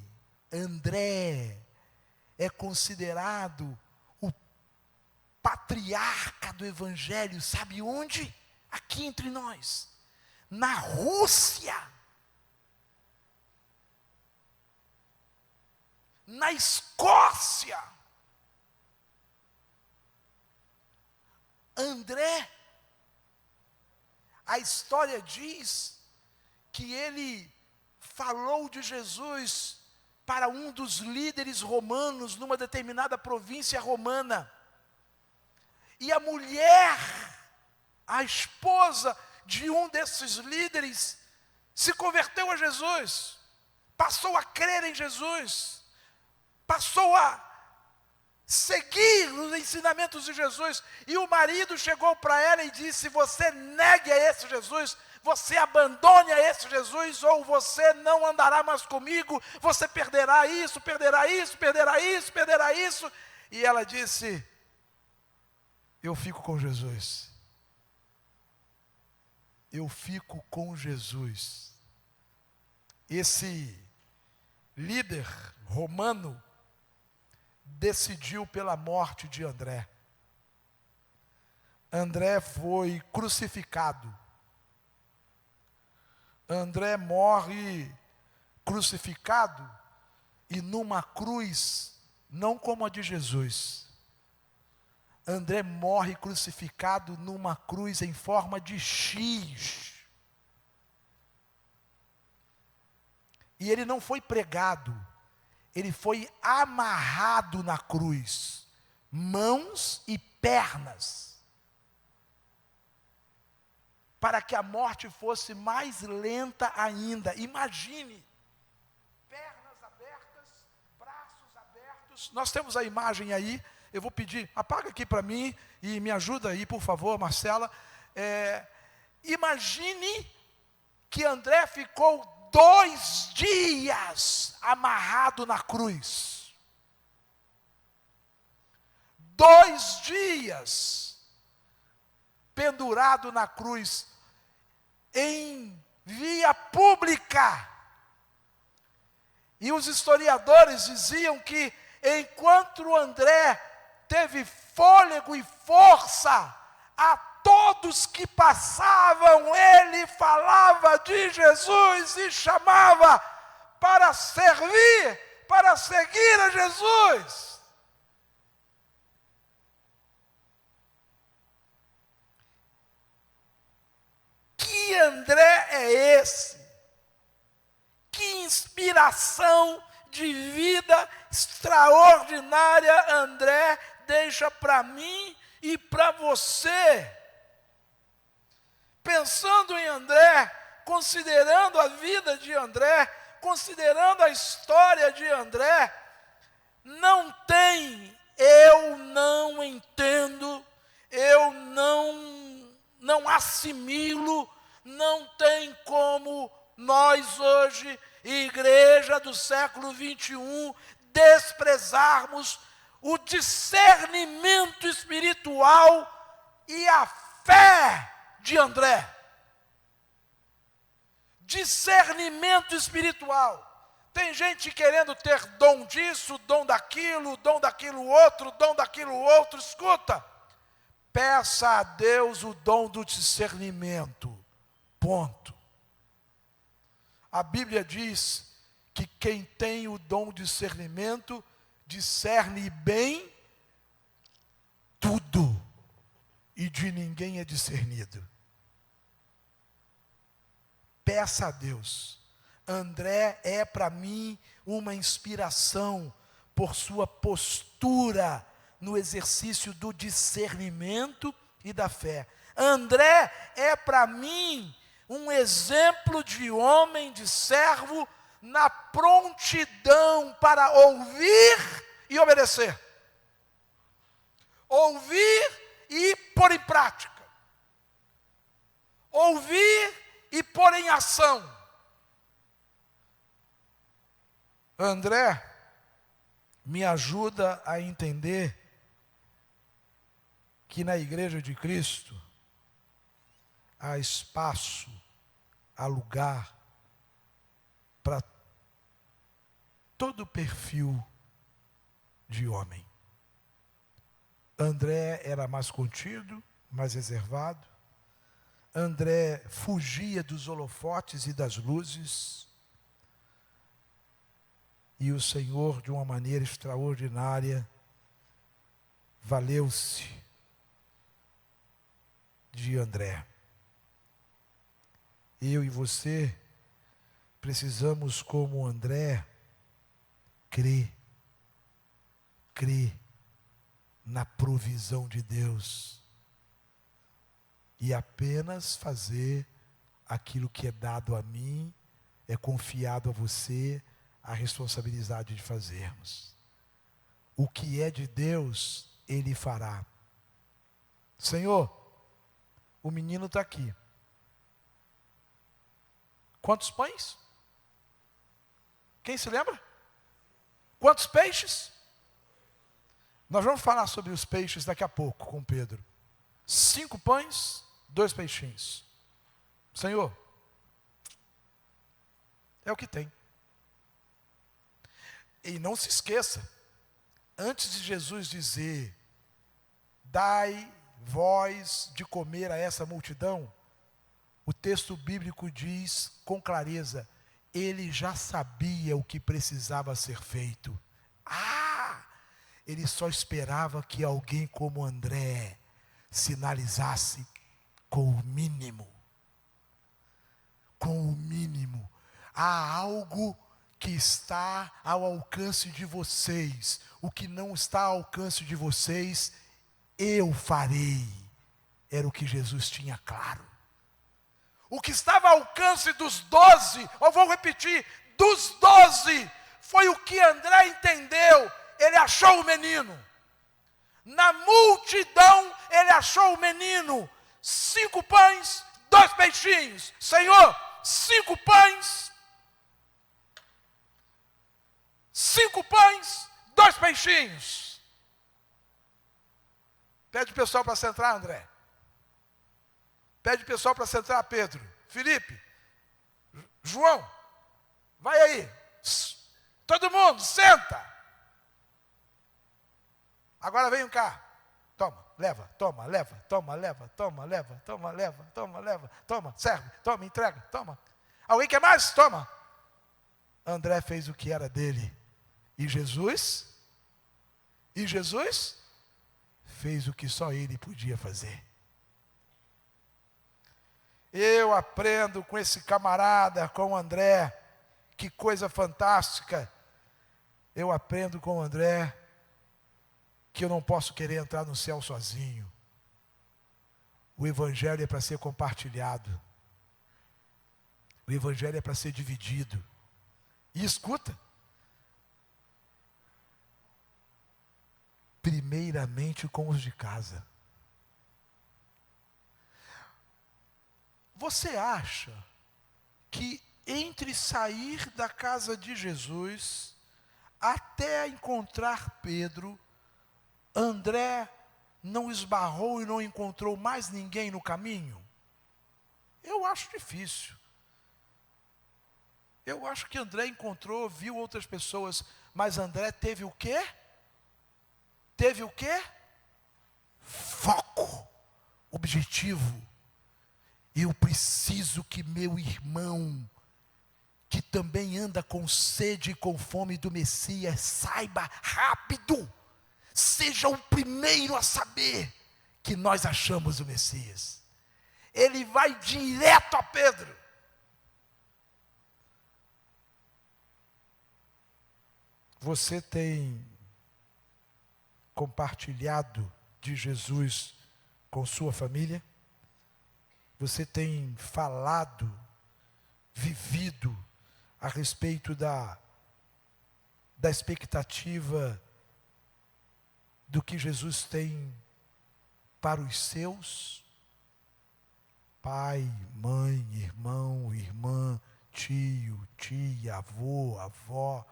André, é considerado o patriarca do evangelho, sabe onde? Aqui entre nós, na Rússia, na Escócia. André, a história diz que ele falou de Jesus para um dos líderes romanos numa determinada província romana. E a mulher, a esposa de um desses líderes, se converteu a Jesus, passou a crer em Jesus, passou a seguir os ensinamentos de Jesus. E o marido chegou para ela e disse: você negue a esse Jesus, você abandone a esse Jesus, ou você não andará mais comigo, você perderá isso, perderá isso, perderá isso, perderá isso. E ela disse: eu fico com Jesus. Eu fico com Jesus. Esse líder romano decidiu pela morte de André. André foi crucificado. André morre crucificado e numa cruz, não como a de Jesus. André morre crucificado numa cruz em forma de X. E ele não foi pregado, ele foi amarrado na cruz, mãos e pernas, para que a morte fosse mais lenta ainda. Imagine, pernas abertas, braços abertos. Nós temos a imagem aí. Eu vou pedir, apaga aqui para mim e me ajuda aí, por favor, Marcela. Imagine que André ficou 2 dias amarrado na cruz. 2 dias pendurado na cruz, em via pública. E os historiadores diziam que enquanto André teve fôlego e força, a todos que passavam, ele falava de Jesus e chamava para servir, para seguir a Jesus. Que André é esse? Que inspiração de vida extraordinária André deixa para mim e para você. Pensando em André, considerando a vida de André, considerando a história de André, eu não entendo, eu não assimilo, não tem como nós hoje, igreja do século 21, desprezarmos o discernimento espiritual e a fé de André. Discernimento espiritual. Tem gente querendo ter dom disso, dom daquilo outro, dom daquilo outro. Escuta, peça a Deus o dom do discernimento. Ponto. A Bíblia diz que quem tem o dom de discernimento discerne bem tudo e de ninguém é discernido. Peça a Deus. André é para mim uma inspiração por sua postura no exercício do discernimento e da fé. André é para mim um exemplo de homem, de servo, na prontidão para ouvir e obedecer. Ouvir e pôr em prática. Ouvir e pôr em ação. André me ajuda a entender que na Igreja de Cristo há espaço, há lugar para todo perfil de homem. André era mais contido, mais reservado. André fugia dos holofotes e das luzes. E o Senhor, de uma maneira extraordinária, valeu-se de André. Eu e você precisamos, como André, Crê na provisão de Deus e apenas fazer aquilo que é dado a mim, é confiado a você a responsabilidade de fazermos. O que é de Deus, Ele fará. Senhor, o menino está aqui. Quantos pães? Quem se lembra? Quantos peixes? Nós vamos falar sobre os peixes daqui a pouco com Pedro. 5 pães, 2 peixinhos. Senhor, é o que tem. E não se esqueça, antes de Jesus dizer, dai vós de comer a essa multidão, o texto bíblico diz com clareza, ele já sabia o que precisava ser feito. Ele só esperava que alguém como André sinalizasse com o mínimo. Com o mínimo. Há algo que está ao alcance de vocês. O que não está ao alcance de vocês, eu farei. Era o que Jesus tinha claro. O que estava ao alcance dos 12, eu vou repetir, dos 12, foi o que André entendeu. Ele achou o menino. Na multidão, ele achou o menino. 5 pães, 2 peixinhos. Senhor, 5 pães, 5 pães, 2 peixinhos. Pede o pessoal para sentar, André. Pede o pessoal para sentar, Pedro. Felipe, João, vai aí. Todo mundo, senta. Agora venham cá. Toma, leva, toma, leva, toma, leva, toma, leva, toma, leva, toma, leva, toma, serve, toma, entrega, toma. Alguém quer mais? Toma. André fez o que era dele. E Jesus fez o que só ele podia fazer. Eu aprendo com esse camarada, com o André, que coisa fantástica. Eu aprendo com o André que eu não posso querer entrar no céu sozinho. O Evangelho é para ser compartilhado. O Evangelho é para ser dividido. E escuta. Primeiramente com os de casa. Você acha que entre sair da casa de Jesus até encontrar Pedro, André não esbarrou e não encontrou mais ninguém no caminho? Eu acho difícil. Eu acho que André encontrou, viu outras pessoas, mas André teve o quê? Teve o quê? Foco, objetivo. Eu preciso que meu irmão, que também anda com sede e com fome do Messias, saiba rápido, seja o primeiro a saber que nós achamos o Messias. Ele vai direto a Pedro. Você tem compartilhado de Jesus com sua família? Você tem falado, vivido a respeito da expectativa do que Jesus tem para os seus? Pai, mãe, irmão, irmã, tio, tia, avô, avó,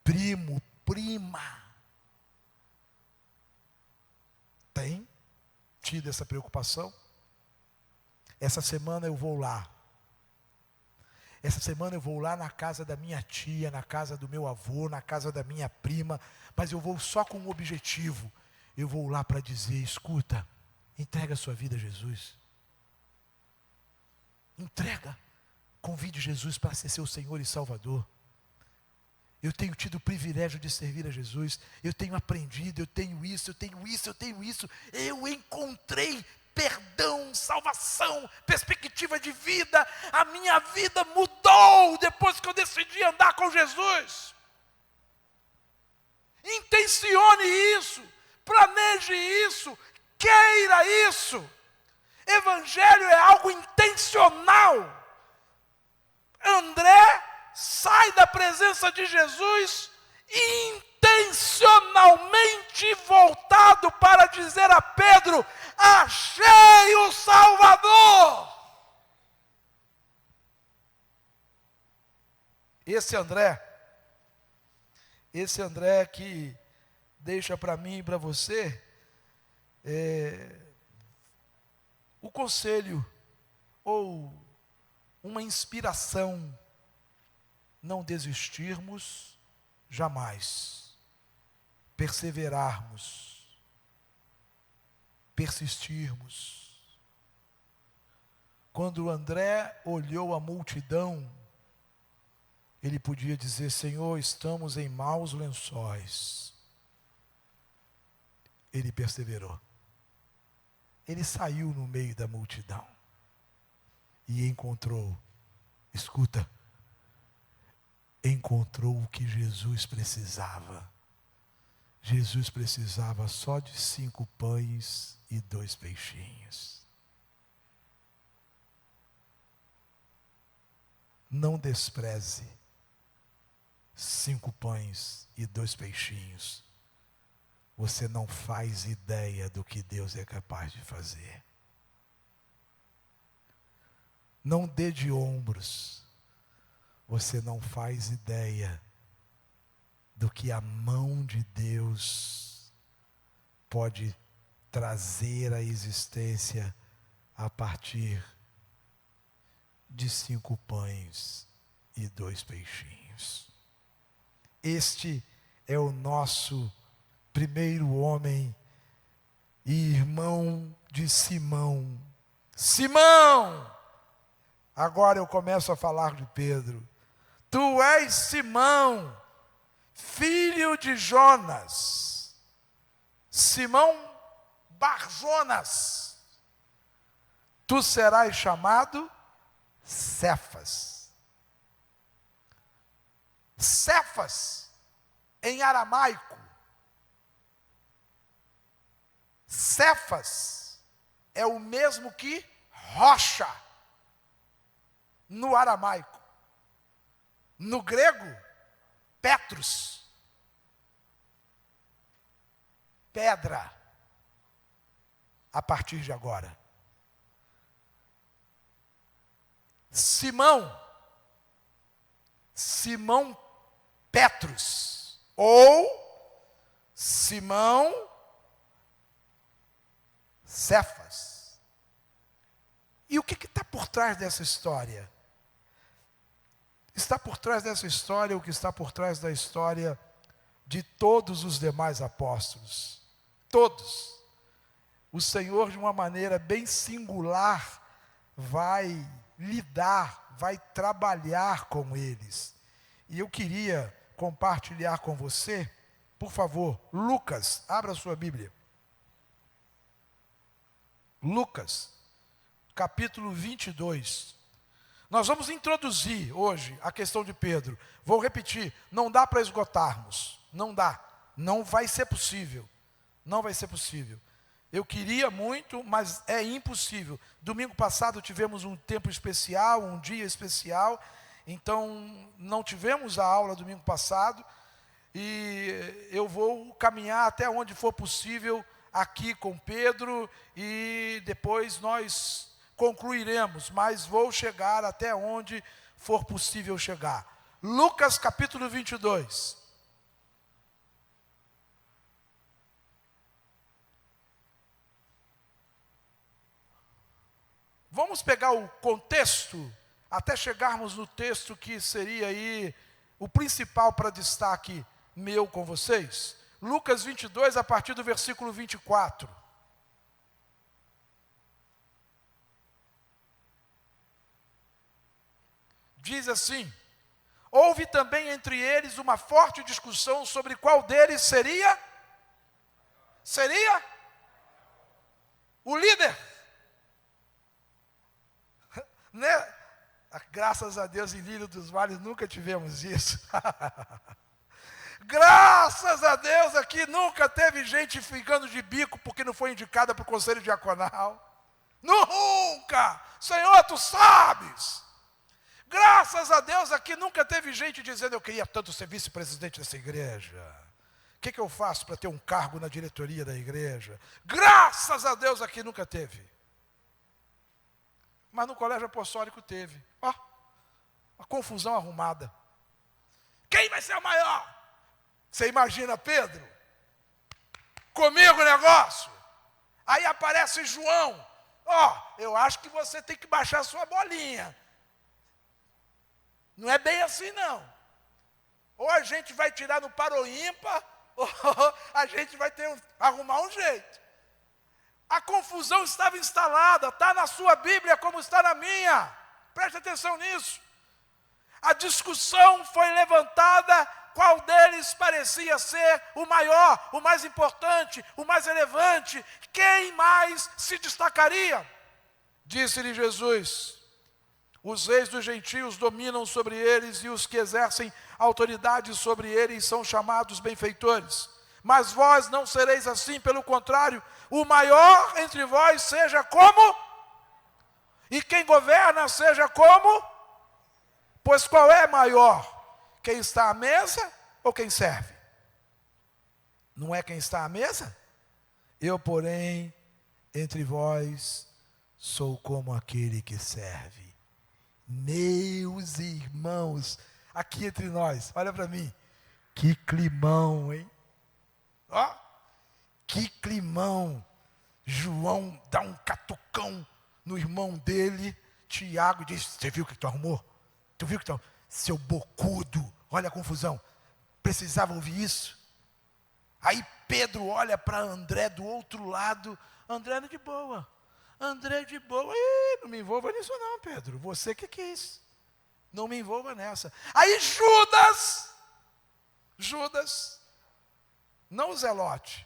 primo, prima. Tem tido essa preocupação? Essa semana eu vou lá. Essa semana eu vou lá na casa da minha tia, na casa do meu avô, na casa da minha prima, mas eu vou só com um objetivo. Eu vou lá para dizer, escuta, entrega a sua vida a Jesus. Entrega. Convide Jesus para ser seu Senhor e Salvador. Eu tenho tido o privilégio de servir a Jesus. Eu tenho aprendido, eu tenho isso, eu tenho isso, eu tenho isso. Eu encontrei perdão, salvação, perspectiva de vida. A minha vida mudou depois que eu decidi andar com Jesus. Intencione isso, planeje isso, queira isso. Evangelho é algo intencional. André sai da presença de Jesus intencionalmente voltado para dizer a Pedro: achei o Salvador. Esse André que deixa para mim e para você o conselho ou uma inspiração: não desistirmos jamais, perseverarmos, persistirmos. Quando André olhou a multidão, ele podia dizer: Senhor, estamos em maus lençóis. Ele perseverou. Ele saiu no meio da multidão e encontrou, escuta, encontrou o que Jesus precisava. Jesus precisava só de 5 pães e 2 peixinhos. Não despreze 5 pães e 2 peixinhos. Você não faz ideia do que Deus é capaz de fazer. Não dê de ombros. Você não faz ideia do que a mão de Deus pode trazer à existência a partir de 5 pães e 2 peixinhos. Este é o nosso primeiro homem e irmão de Simão. Simão! Agora eu começo a falar de Pedro. Tu és Simão, filho de Jonas. Simão Barjonas. Tu serás chamado Cefas. Cefas, em aramaico. Cefas é o mesmo que rocha, no aramaico. No grego, Petros, pedra, a partir de agora. Simão Petros, ou Simão Cefas. E o que está por trás dessa história? Está por trás dessa história o que está por trás da história de todos os demais apóstolos. Todos. O Senhor, de uma maneira bem singular, vai lidar, vai trabalhar com eles. E eu queria compartilhar com você, por favor, Lucas, abra sua Bíblia. Lucas, capítulo 22. Nós vamos introduzir hoje a questão de Pedro. Vou repetir, não dá para esgotarmos. Não dá. Não vai ser possível. Não vai ser possível. Eu queria muito, mas é impossível. Domingo passado tivemos um tempo especial, um dia especial. Então, não tivemos a aula domingo passado. E eu vou caminhar até onde for possível aqui com Pedro. E depois nós concluiremos, mas vou chegar até onde for possível chegar. Lucas capítulo 22. Vamos pegar o contexto, até chegarmos no texto que seria aí o principal para destaque meu com vocês. Lucas 22, a partir do versículo 24. Diz assim: houve também entre eles uma forte discussão sobre qual deles seria o líder. Né? Graças a Deus, em Lírio dos Vales nunca tivemos isso. Graças a Deus aqui nunca teve gente ficando de bico porque não foi indicada para o conselho diaconal. Nunca! Senhor, tu sabes. Graças a Deus aqui nunca teve gente dizendo: eu queria tanto ser vice-presidente dessa igreja. O que eu faço para ter um cargo na diretoria da igreja? Graças a Deus aqui nunca teve. Mas no colégio apostólico teve. Ó, uma confusão arrumada. Quem vai ser o maior? Você imagina Pedro? Comigo o negócio. Aí aparece João. Ó, eu acho que você tem que baixar a sua bolinha. Não é bem assim não. Ou a gente vai tirar no par ou ímpar, ou a gente vai arrumar um jeito. A confusão estava instalada, está na sua Bíblia como está na minha. Preste atenção nisso. A discussão foi levantada, qual deles parecia ser o maior, o mais importante, o mais relevante, quem mais se destacaria? Disse-lhe Jesus: os reis dos gentios dominam sobre eles, e os que exercem autoridade sobre eles são chamados benfeitores. Mas vós não sereis assim, pelo contrário, o maior entre vós seja como? E quem governa seja como? Pois qual é maior? Quem está à mesa ou quem serve? Não é quem está à mesa? Eu, porém, entre vós, sou como aquele que serve. Meus irmãos, aqui entre nós, olha para mim, que climão, hein? Ó, que climão. João dá um catucão no irmão dele, Tiago, diz: você viu o que tu arrumou? Tu viu que tu, seu bocudo, olha a confusão, precisava ouvir isso? Aí Pedro olha para André do outro lado, André de boa, não me envolva nisso não, Pedro, você que quis, não me envolva nessa. Aí Judas, não o Zelote,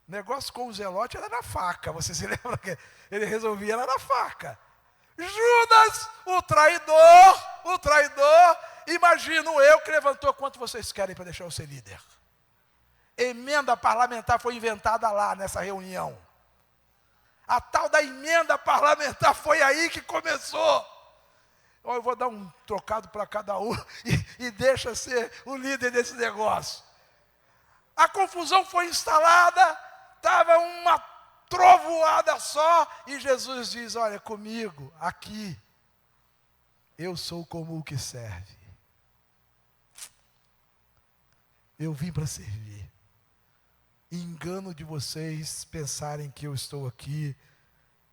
o negócio com o Zelote era na faca, você se lembra que ele resolvia lá na faca. Judas, o traidor, imagino eu que levantou: quanto vocês querem para deixar eu ser líder? Emenda parlamentar foi inventada lá nessa reunião. A tal da emenda parlamentar foi aí que começou. Eu vou dar um trocado para cada um e deixa ser o líder desse negócio. A confusão foi instalada, estava uma trovoada só, e Jesus diz: olha, comigo, aqui, eu sou como o que serve. Eu vim para servir. Engano de vocês pensarem que eu estou aqui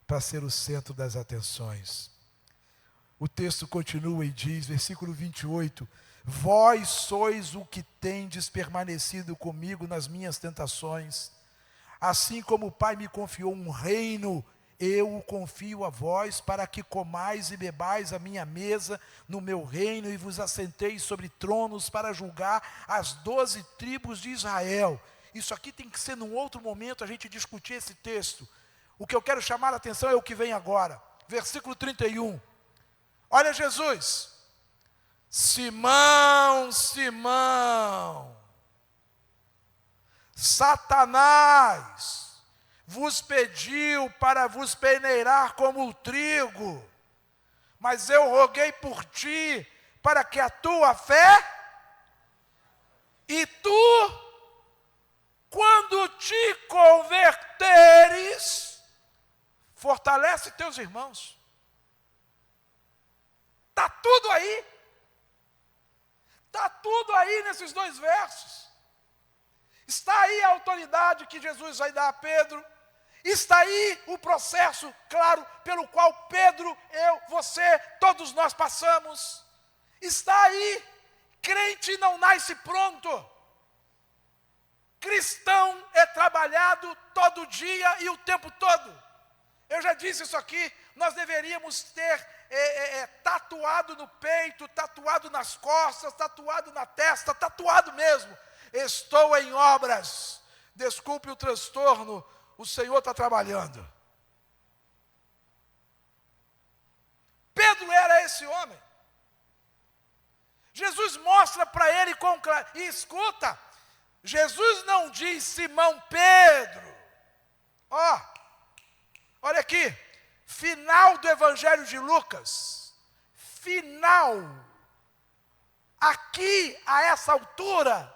para ser o centro das atenções. O texto continua e diz, versículo 28, vós sois o que tendes permanecido comigo nas minhas tentações. Assim como o Pai me confiou um reino, eu o confio a vós, para que comais e bebais a minha mesa no meu reino, e vos assenteis sobre tronos para julgar as 12 tribos de Israel. Isso aqui tem que ser num outro momento, a gente discutir esse texto. O que eu quero chamar a atenção é o que vem agora. Versículo 31. Olha Jesus. Simão, Simão, Satanás vos pediu para vos peneirar como o trigo, mas eu roguei por ti, para que a tua fé, e tu, quando te converteres, fortalece teus irmãos. Está tudo aí. Está tudo aí nesses 2 versos. Está aí a autoridade que Jesus vai dar a Pedro. Está aí o processo, claro, pelo qual Pedro, eu, você, todos nós passamos. Está aí. Crente não nasce pronto. Cristão é trabalhado todo dia e o tempo todo. Eu já disse isso aqui, nós deveríamos ter tatuado no peito, tatuado nas costas, tatuado na testa, tatuado mesmo. Estou em obras. Desculpe o transtorno, o Senhor está trabalhando. Pedro era esse homem. Jesus mostra para ele com clareza, e escuta, Jesus não diz Simão Pedro. Olha aqui, final do Evangelho de Lucas, final. Aqui, a essa altura,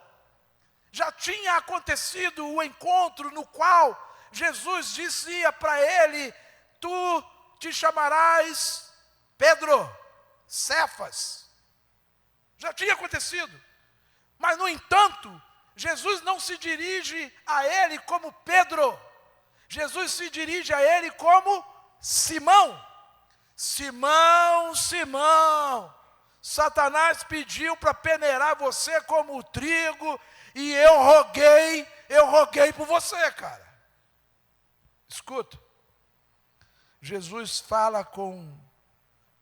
já tinha acontecido o encontro no qual Jesus dizia para ele: tu te chamarás Pedro, Cefas. Já tinha acontecido. Mas, no entanto, Jesus não se dirige a ele como Pedro. Jesus se dirige a ele como Simão. Simão, Simão, Satanás pediu para peneirar você como o trigo, e eu roguei por você, cara. Escuta, Jesus fala com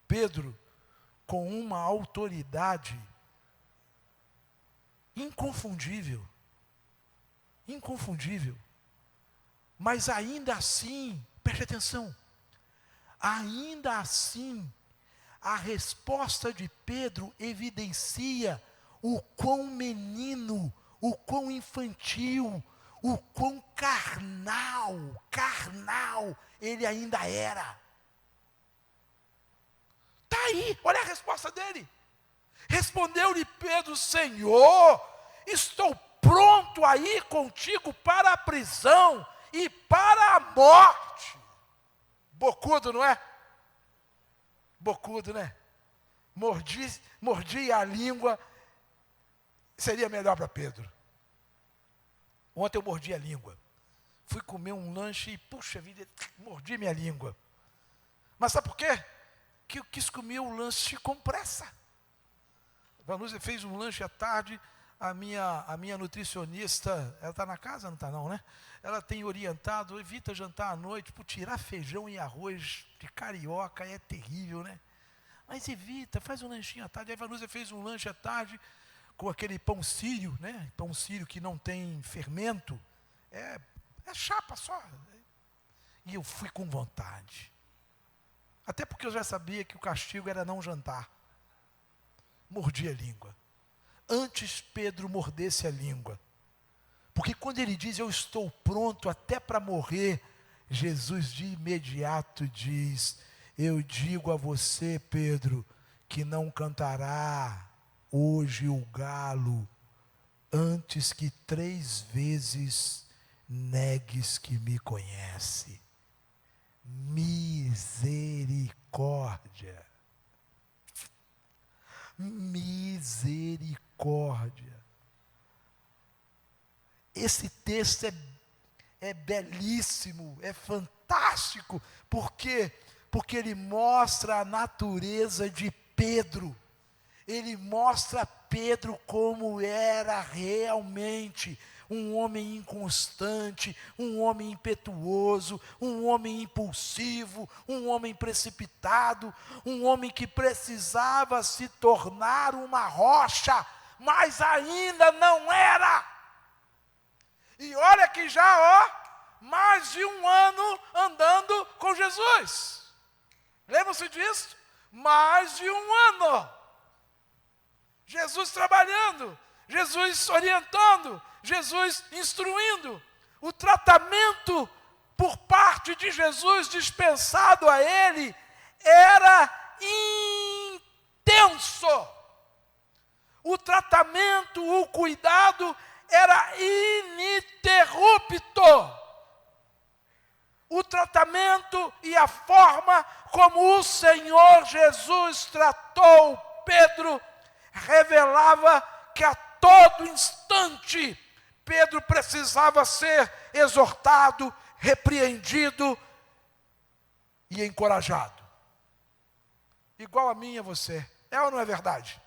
Pedro com uma autoridade inconfundível, mas ainda assim, preste atenção, ainda assim, a resposta de Pedro evidencia o quão menino, o quão infantil, o quão carnal ele ainda era. Está aí, olha a resposta dele. Respondeu-lhe Pedro: Senhor, estou pronto a ir contigo para a prisão e para a morte. Bocudo, não é? Bocudo, né? Mordi a língua, seria melhor para Pedro. Ontem eu mordi a língua. Fui comer um lanche e, puxa vida, mordi minha língua. Mas sabe por quê? Que eu quis comer o lanche com pressa. A Vanúzia fez um lanche à tarde, a minha nutricionista, ela está na casa? Não está não, né? Ela tem orientado, evita jantar à noite, por tirar feijão e arroz de carioca é terrível, né? Mas evita, faz um lanchinho à tarde. Aí a Vanúzia fez um lanche à tarde com aquele pão sírio, né? Pão sírio que não tem fermento, é chapa só. E eu fui com vontade. Até porque eu já sabia que o castigo era não jantar. Mordi a língua. Antes Pedro mordesse a língua. Porque quando ele diz, eu estou pronto até para morrer, Jesus de imediato diz, eu digo a você, Pedro, que não cantará hoje o galo, antes que 3 vezes negues que me conhece. Misericórdia. Misericórdia. Esse texto é belíssimo, é fantástico, porque ele mostra a natureza de Pedro. Ele mostra Pedro como era realmente um homem inconstante, um homem impetuoso, um homem impulsivo, um homem precipitado, um homem que precisava se tornar uma rocha, mas ainda não era. E olha que já, mais de 1 ano andando com Jesus. Lembram-se disso? Mais de 1 ano. Jesus trabalhando, Jesus orientando, Jesus instruindo. O tratamento por parte de Jesus dispensado a ele era intenso. O tratamento, o cuidado era ininterrupto. O tratamento e a forma como o Senhor Jesus tratou Pedro revelava que a todo instante Pedro precisava ser exortado, repreendido e encorajado. Igual a mim e a você. É ou não é verdade?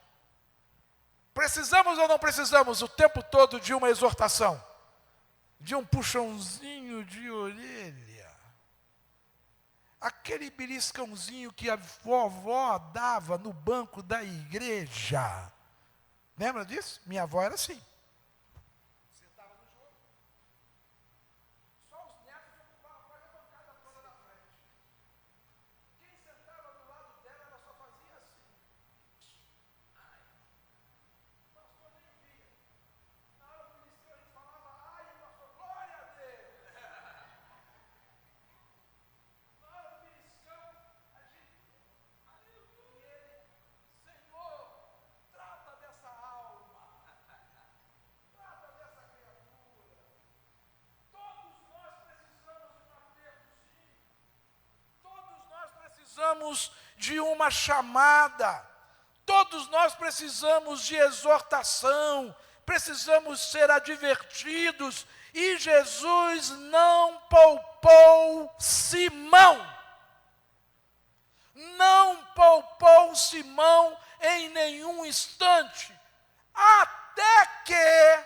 Precisamos ou não precisamos o tempo todo de uma exortação? De um puxãozinho de orelha? Aquele beliscãozinho que a vovó dava no banco da igreja. Lembra disso? Minha avó era assim. Sentava no jogo. Só os netos ocupavam quase a bancada toda na frente. Quem sentava do lado dela, ela só fazia assim. Ai, o pastor nem via. Na hora do ministério, precisamos de uma chamada, todos nós precisamos de exortação, precisamos ser advertidos, e Jesus não poupou Simão. Não poupou Simão em nenhum instante, até que,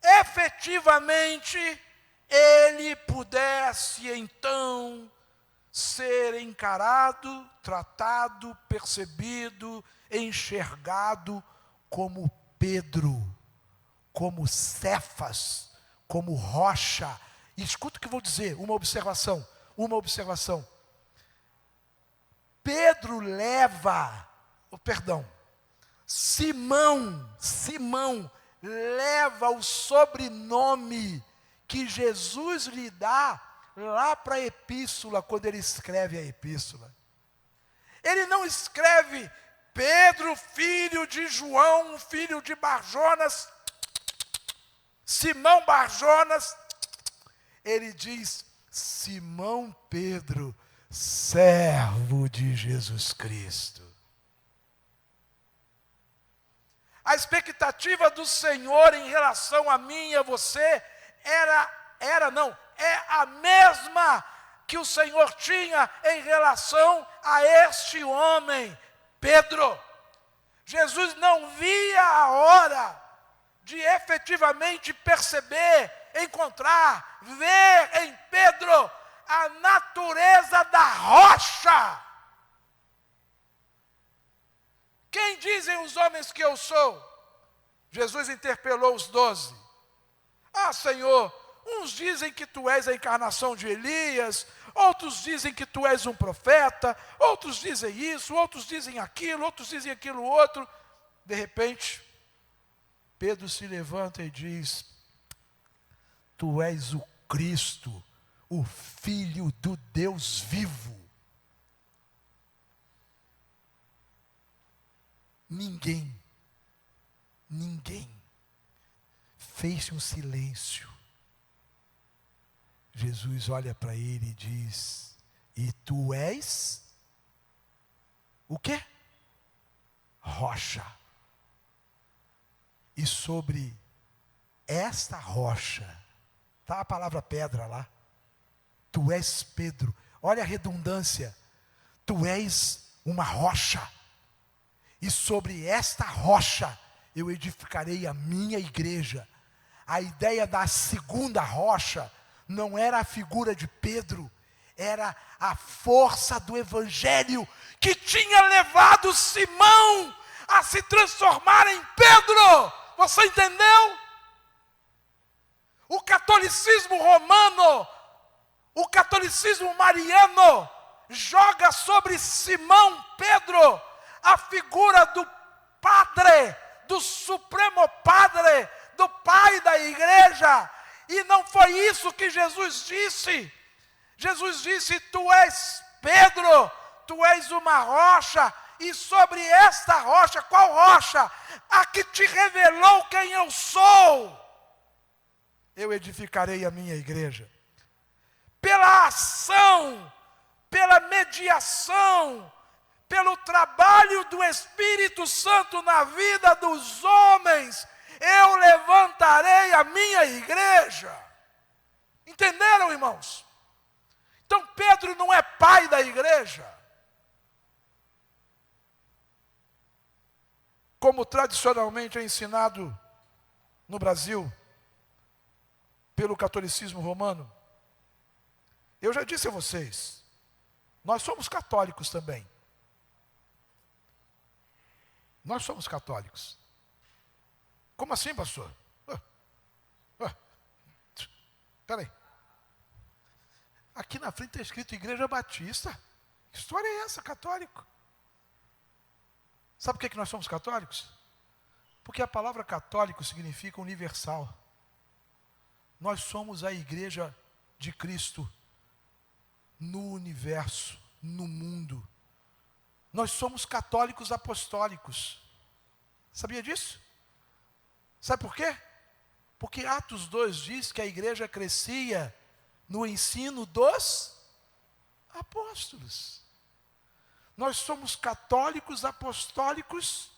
efetivamente, ele pudesse então ser encarado, tratado, percebido, enxergado como Pedro, como Cefas, como rocha. E escuta o que eu vou dizer, uma observação. Pedro Simão leva o sobrenome que Jesus lhe dá lá para a epístola, quando ele escreve a epístola. Ele não escreve Pedro, filho de João, filho de Barjonas, Simão Barjonas. Ele diz Simão Pedro, servo de Jesus Cristo. A expectativa do Senhor em relação a mim e a você é a mesma que o Senhor tinha em relação a este homem, Pedro. Jesus não via a hora de efetivamente perceber, encontrar, ver em Pedro a natureza da rocha. Quem dizem os homens que eu sou? Jesus interpelou os 12. Ah, Senhor, uns dizem que tu és a encarnação de Elias, outros dizem que tu és um profeta, outros dizem isso, outros dizem aquilo, outros dizem aquilo outro. De repente, Pedro se levanta e diz: tu és o Cristo, o Filho do Deus vivo. Ninguém fez um silêncio. Jesus olha para ele e diz: e tu és o quê? Rocha. E sobre esta rocha, está a palavra pedra lá, tu és Pedro. Olha a redundância. Tu és uma rocha. E sobre esta rocha eu edificarei a minha igreja. A ideia da segunda rocha não era a figura de Pedro, era a força do evangelho que tinha levado Simão a se transformar em Pedro. Você entendeu? O catolicismo romano, o catolicismo mariano, joga sobre Simão Pedro a figura do padre, do supremo padre, do pai da igreja. E não foi isso que Jesus disse. Jesus disse: tu és Pedro, tu és uma rocha, e sobre esta rocha, qual rocha? A que te revelou quem eu sou, eu edificarei a minha igreja. Pela ação, pela mediação, pelo trabalho do Espírito Santo na vida dos homens, eu levantarei a minha igreja. Entenderam, irmãos? Então Pedro não é pai da igreja, como tradicionalmente é ensinado no Brasil pelo catolicismo romano. Eu já disse a vocês, nós somos católicos também. Nós somos católicos. Como assim, pastor? Espera aí. Aqui na frente está escrito Igreja Batista. Que história é essa, católico? Sabe por que nós somos católicos? Porque a palavra católico significa universal. Nós somos a igreja de Cristo no universo, no mundo. Nós somos católicos apostólicos. Sabia disso? Sabe por quê? Porque Atos 2 diz que a igreja crescia no ensino dos apóstolos. Nós somos católicos, apostólicos,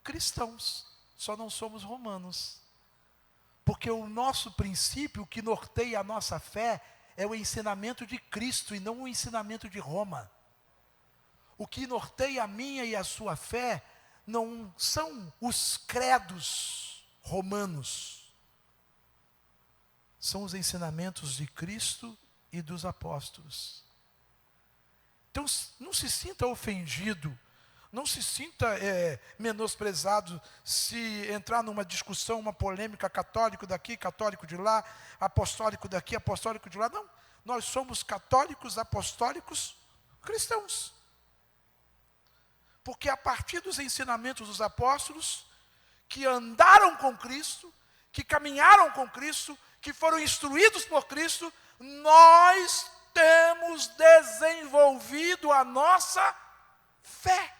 cristãos. Só não somos romanos. Porque o nosso princípio, o que norteia a nossa fé, é o ensinamento de Cristo e não o ensinamento de Roma. O que norteia a minha e a sua fé não são os credos romanos. São os ensinamentos de Cristo e dos apóstolos. Então, não se sinta ofendido, não se sinta menosprezado se entrar numa discussão, uma polêmica, católico daqui, católico de lá, apostólico daqui, apostólico de lá. Não, nós somos católicos, apostólicos, cristãos. Porque a partir dos ensinamentos dos apóstolos, que andaram com Cristo, que caminharam com Cristo, que foram instruídos por Cristo, nós temos desenvolvido a nossa fé.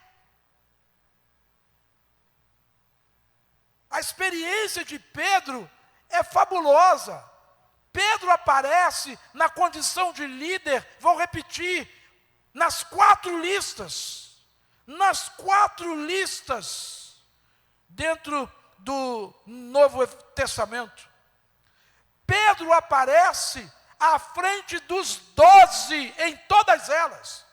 A experiência de Pedro é fabulosa. Pedro aparece na condição de líder, vou repetir, nas 4 listas. Nas 4 listas dentro do Novo Testamento. Pedro aparece à frente dos 12 em todas elas.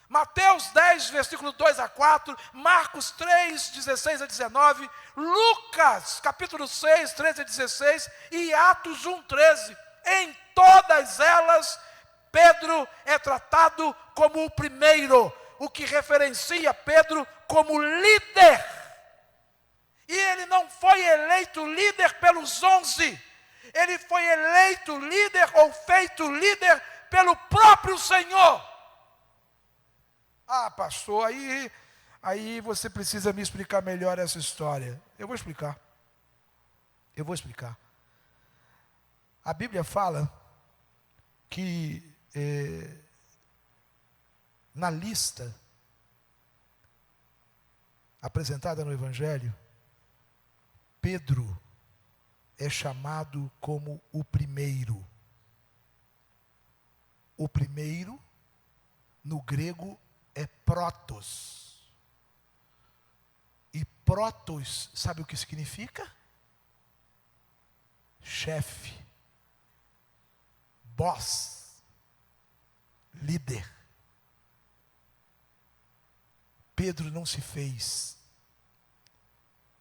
Mateus 10, versículo 2 a 4, Marcos 3, 16 a 19, Lucas, capítulo 6, 13 a 16 e Atos 1, 13. Em todas elas, Pedro é tratado como o primeiro, o que referencia Pedro como líder. E ele não foi eleito líder pelos 11, ele foi eleito líder ou feito líder pelo próprio Senhor. Ah, pastor, aí você precisa me explicar melhor essa história. Eu vou explicar. A Bíblia fala que na lista apresentada no Evangelho, Pedro é chamado como o primeiro. O primeiro, no grego, é protos. E protos, sabe o que significa? Chefe, boss, líder. Pedro não se fez.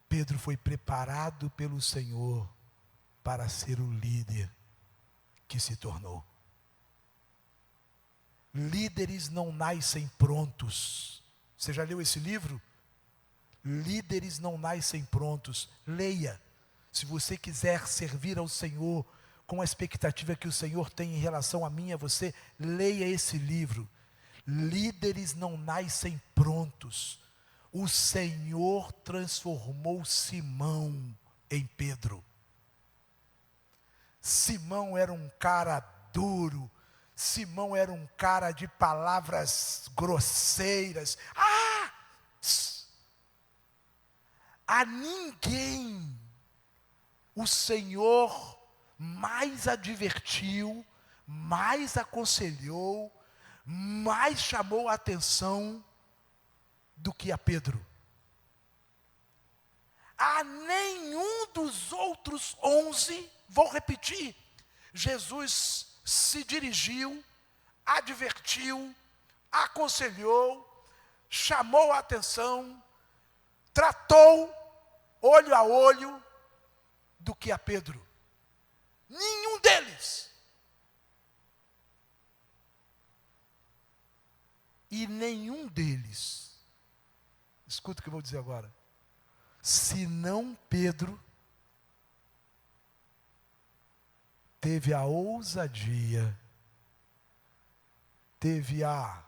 Pedro foi preparado pelo Senhor para ser o líder que se tornou. Líderes não nascem prontos. Você já leu esse livro? Líderes não nascem prontos. Leia. Se você quiser servir ao Senhor com a expectativa que o Senhor tem em relação a mim e a você, leia esse livro. Líderes não nascem prontos. O Senhor transformou Simão em Pedro. Simão era um cara duro. Simão era um cara de palavras grosseiras. A ninguém o Senhor mais advertiu, mais aconselhou, mais chamou a atenção do que a Pedro. A nenhum dos outros 11, vou repetir, Jesus se dirigiu, advertiu, aconselhou, chamou a atenção, tratou olho a olho do que a Pedro. Nenhum deles. E nenhum deles, escuta o que eu vou dizer agora, senão Pedro, teve a ousadia, teve a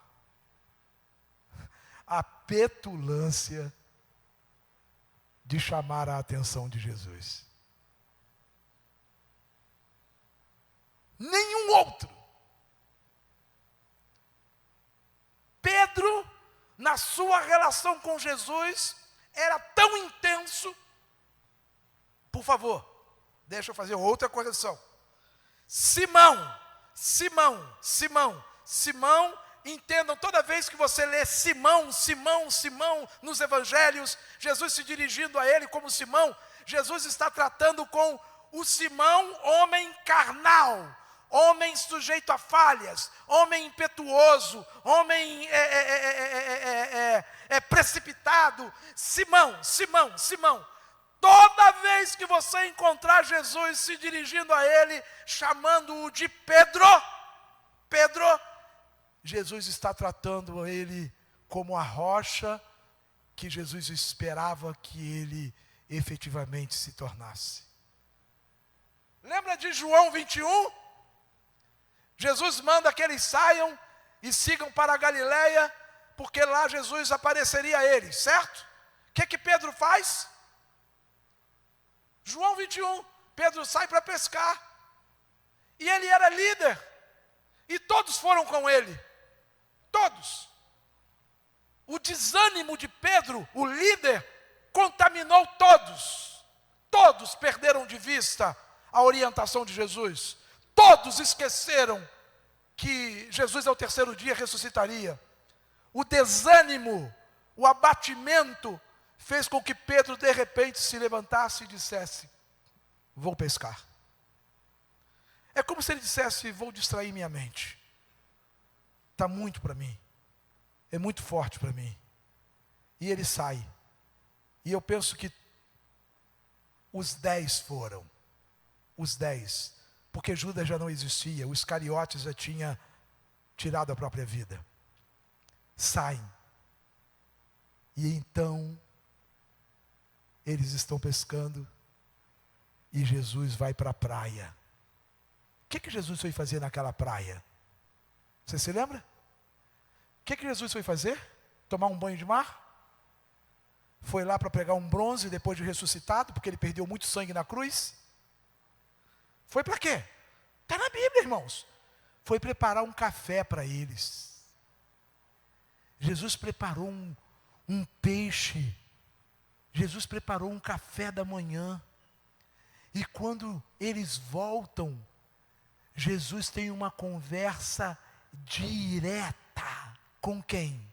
petulância de chamar a atenção de Jesus. Nenhum outro. Pedro, na sua relação com Jesus, era tão intenso. Por favor, deixa eu fazer outra correção. Simão, entendam, toda vez vez que você lê Simão, Simão, Simão nos evangelhos, Jesus se dirigindo a ele como Simão, Jesus está tratando com o Simão, homem carnal, homem sujeito a falhas, homem impetuoso, homem precipitado. Simão, Simão, Simão. Toda vez que você encontrar Jesus se dirigindo a ele, chamando-o de Pedro, Pedro, Jesus está tratando ele como a rocha que Jesus esperava que ele efetivamente se tornasse. Lembra de João 21? Jesus manda que eles saiam e sigam para a Galileia, porque lá Jesus apareceria a eles, certo? O que Pedro faz? João 21, Pedro sai para pescar, e ele era líder, e todos foram com ele, todos. O desânimo de Pedro, o líder, contaminou todos. Todos perderam de vista a orientação de Jesus. Todos esqueceram que Jesus ao terceiro dia ressuscitaria. O desânimo, o abatimento, fez com que Pedro de repente se levantasse e dissesse: vou pescar. É como se ele dissesse: vou distrair minha mente. Está muito para mim. É muito forte para mim. E ele sai. E eu penso que os 10 foram. Os 10. Porque Judas já não existia. O Iscariotes já tinha tirado a própria vida. Saem. E então, eles estão pescando. E Jesus vai para a praia. O que Jesus foi fazer naquela praia? Você se lembra? O que Jesus foi fazer? Tomar um banho de mar? Foi lá para pregar um bronze depois de ressuscitado, porque ele perdeu muito sangue na cruz? Foi para quê? Está na Bíblia, irmãos. Foi preparar um café para eles. Jesus preparou um peixe. Jesus preparou um café da manhã. E quando eles voltam, Jesus tem uma conversa direta. Com quem?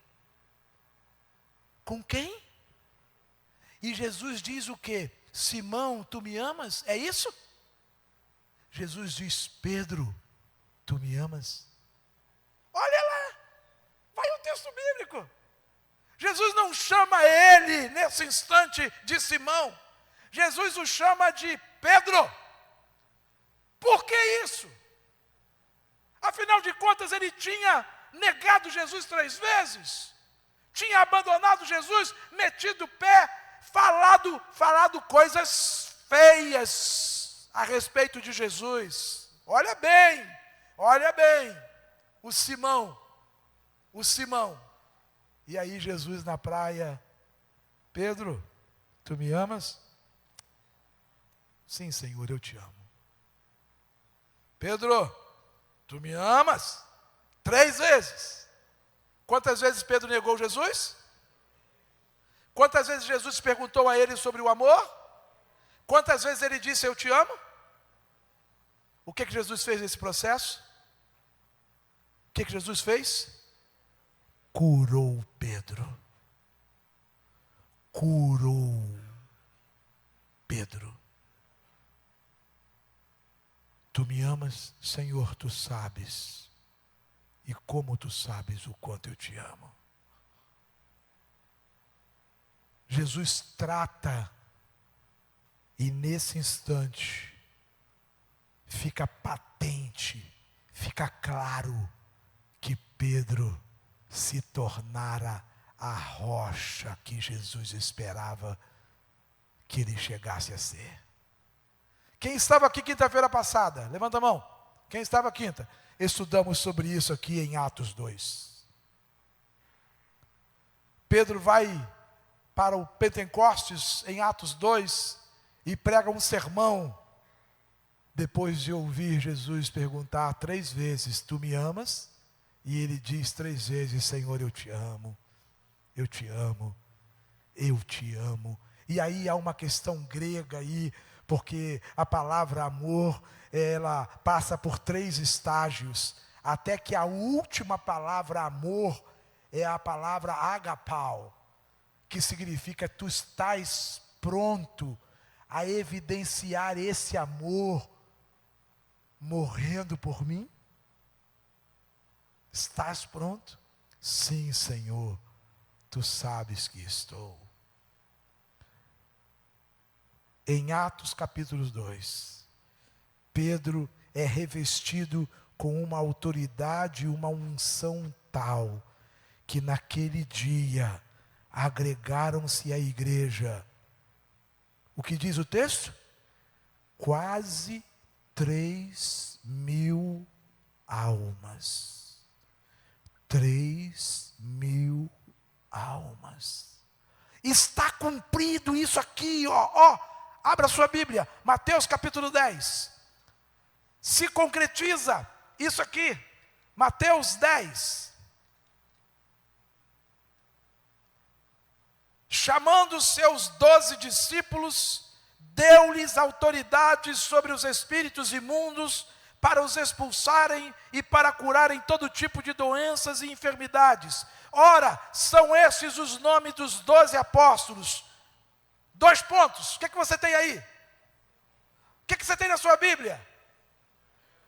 Com quem? E Jesus diz o quê? Simão, tu me amas? É isso? Jesus diz: Pedro, tu me amas? Olha lá, vai o texto bíblico. Jesus não chama ele nesse instante de Simão. Jesus o chama de Pedro. Por que isso? Afinal de contas, ele tinha negado Jesus 3 vezes, tinha abandonado Jesus, metido o pé, falado coisas feias a respeito de Jesus. Olha bem, o Simão. E aí Jesus na praia: Pedro, tu me amas? Sim, Senhor, eu te amo. Pedro, tu me amas? 3 vezes. Quantas vezes Pedro negou Jesus? Quantas vezes Jesus perguntou a ele sobre o amor? Quantas vezes ele disse: eu te amo? O que Jesus fez nesse processo? O que Jesus fez? Curou Pedro. Curou Pedro. Tu me amas, Senhor, tu sabes. E como tu sabes o quanto eu te amo. Jesus trata, e nesse instante, fica patente, fica claro, que Pedro se tornara a rocha que Jesus esperava que ele chegasse a ser. Quem estava aqui quinta-feira passada? Levanta a mão. Quem estava quinta? Estudamos sobre isso aqui em Atos 2. Pedro vai para o Pentecostes em Atos 2 e prega um sermão, depois de ouvir Jesus perguntar 3 vezes: tu me amas? E ele diz 3 vezes: Senhor, eu te amo, eu te amo, eu te amo. E aí há uma questão grega aí, porque a palavra amor, ela passa por 3 estágios, até que a última palavra amor, é a palavra agapau, que significa tu estás pronto a evidenciar esse amor morrendo por mim? Estás pronto? Sim, Senhor, tu sabes que estou. Em Atos capítulo 2, Pedro é revestido com uma autoridade e uma unção tal, que naquele dia agregaram-se à igreja. O que diz o texto? Quase 3.000 almas. 3.000 almas. Está cumprido isso aqui, ó. Abra sua Bíblia, Mateus capítulo 10. Se concretiza isso aqui, Mateus 10. Chamando os seus 12 discípulos, deu-lhes autoridade sobre os espíritos imundos, para os expulsarem e para curarem todo tipo de doenças e enfermidades. Ora, são estes os nomes dos 12 apóstolos. 2 pontos, o que você tem aí? O que você tem na sua Bíblia?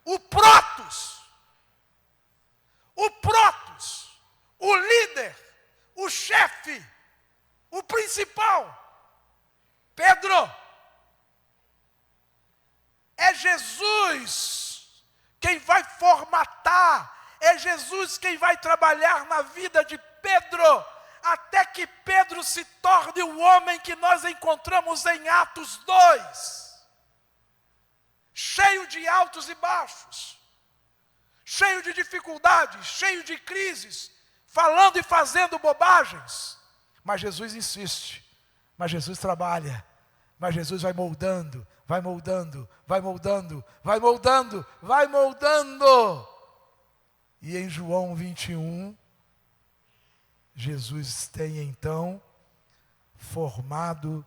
O Protos, o líder, o chefe, o principal, Pedro. É Jesus quem vai formatar, é Jesus quem vai trabalhar na vida de Pedro, até que Pedro se torne o homem que nós encontramos em Atos 2, cheio de altos e baixos, cheio de dificuldades, cheio de crises, falando e fazendo bobagens, mas Jesus insiste, mas Jesus trabalha, mas Jesus vai moldando, vai moldando, vai moldando, vai moldando, vai moldando. E em João 21, Jesus tem então formado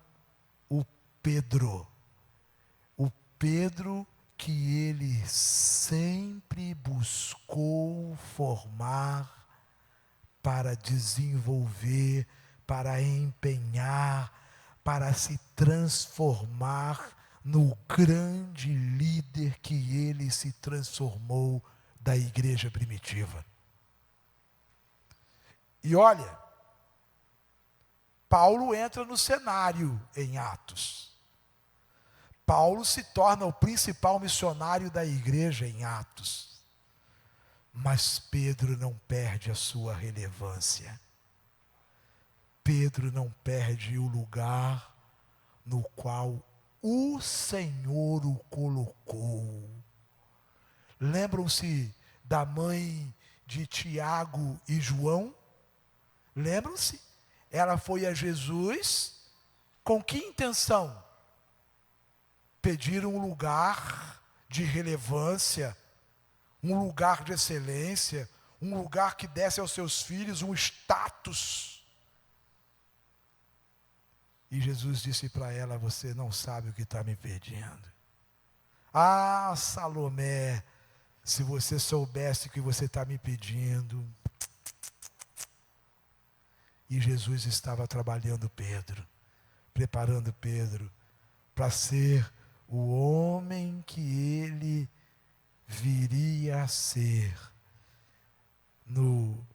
o Pedro que ele sempre buscou formar para desenvolver, para empenhar, para se transformar no grande líder que ele se transformou da igreja primitiva. E olha, Paulo entra no cenário em Atos. Paulo se torna o principal missionário da igreja em Atos. Mas Pedro não perde a sua relevância. Pedro não perde o lugar no qual o Senhor o colocou. Lembram-se da mãe de Tiago e João? Lembram-se? Ela foi a Jesus com que intenção? Pedir um lugar de relevância, um lugar de excelência, um lugar que desse aos seus filhos um status. E Jesus disse para ela: você não sabe o que está me pedindo. Ah, Salomé, se você soubesse o que você está me pedindo. E Jesus estava trabalhando Pedro, preparando Pedro para ser o homem que ele viria a ser no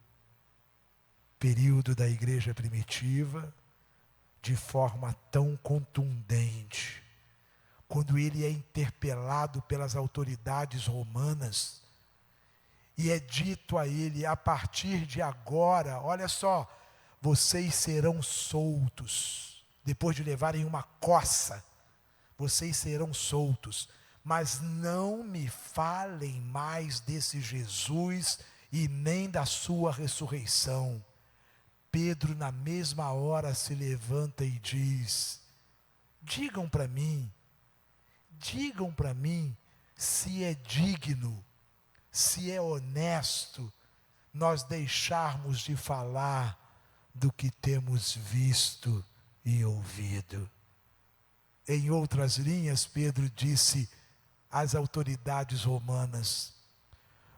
período da igreja primitiva, de forma tão contundente. Quando ele é interpelado pelas autoridades romanas, e é dito a ele: a partir de agora, olha só, vocês serão soltos, depois de levarem uma coça, vocês serão soltos, mas não me falem mais desse Jesus e nem da sua ressurreição. Pedro, na mesma hora, se levanta e diz: digam para mim se é digno, se é honesto nós deixarmos de falar do que temos visto e ouvido. Em outras linhas, Pedro disse às autoridades romanas: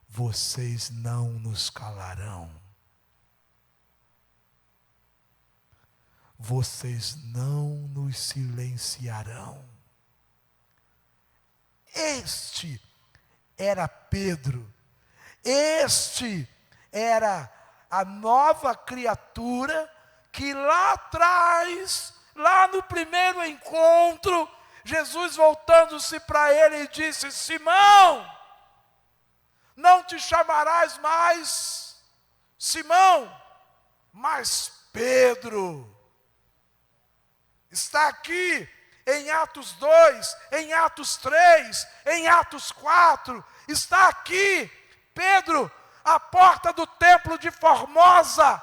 vocês não nos calarão. vocês não nos silenciarão. Este era Pedro, este era a nova criatura que lá atrás, lá no primeiro encontro, Jesus voltando-se para ele disse: Simão, não te chamarás mais Simão, mas Pedro. Está aqui em Atos 2, em Atos 3, em Atos 4, está aqui Pedro, à porta do templo de Formosa,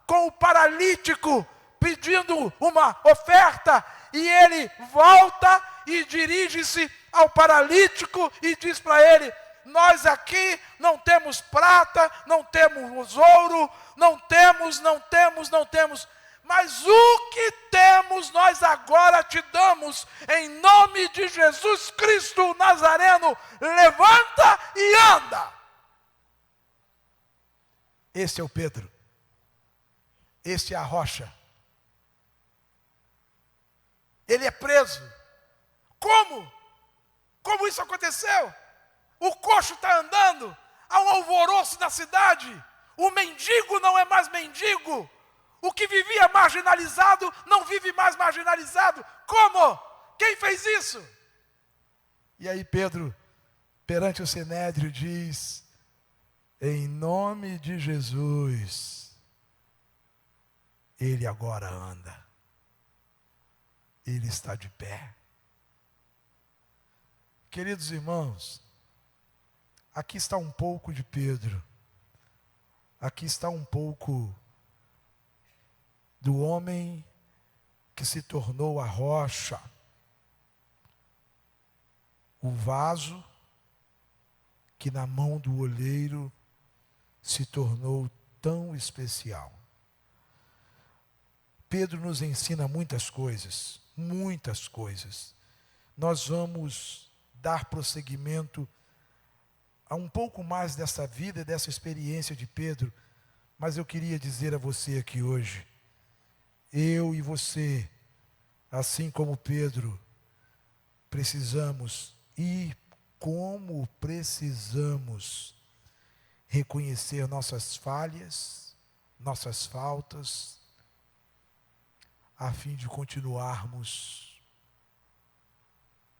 com o paralítico, pedindo uma oferta, e ele volta e dirige-se ao paralítico e diz para ele: nós aqui não temos prata, não temos ouro, não temos, mas o que temos nós agora te damos, em nome de Jesus Cristo Nazareno, levanta e anda. Este é o Pedro, este é a rocha. Ele é preso. Como? Como isso aconteceu? O coxo está andando, há um alvoroço na cidade, o mendigo não é mais mendigo, o que vivia marginalizado não vive mais marginalizado. Como? Quem fez isso? E aí Pedro, perante o Sinédrio, diz: em nome de Jesus, ele agora anda, ele está de pé. Queridos irmãos, aqui está um pouco de Pedro, aqui está um pouco do homem que se tornou a rocha, o vaso que na mão do olheiro se tornou tão especial. Pedro nos ensina muitas coisas, muitas coisas. Nós vamos dar prosseguimento a um pouco mais dessa vida, dessa experiência de Pedro, mas eu queria dizer a você aqui hoje, eu e você, assim como Pedro, precisamos, e como precisamos, reconhecer nossas falhas, nossas faltas, a fim de continuarmos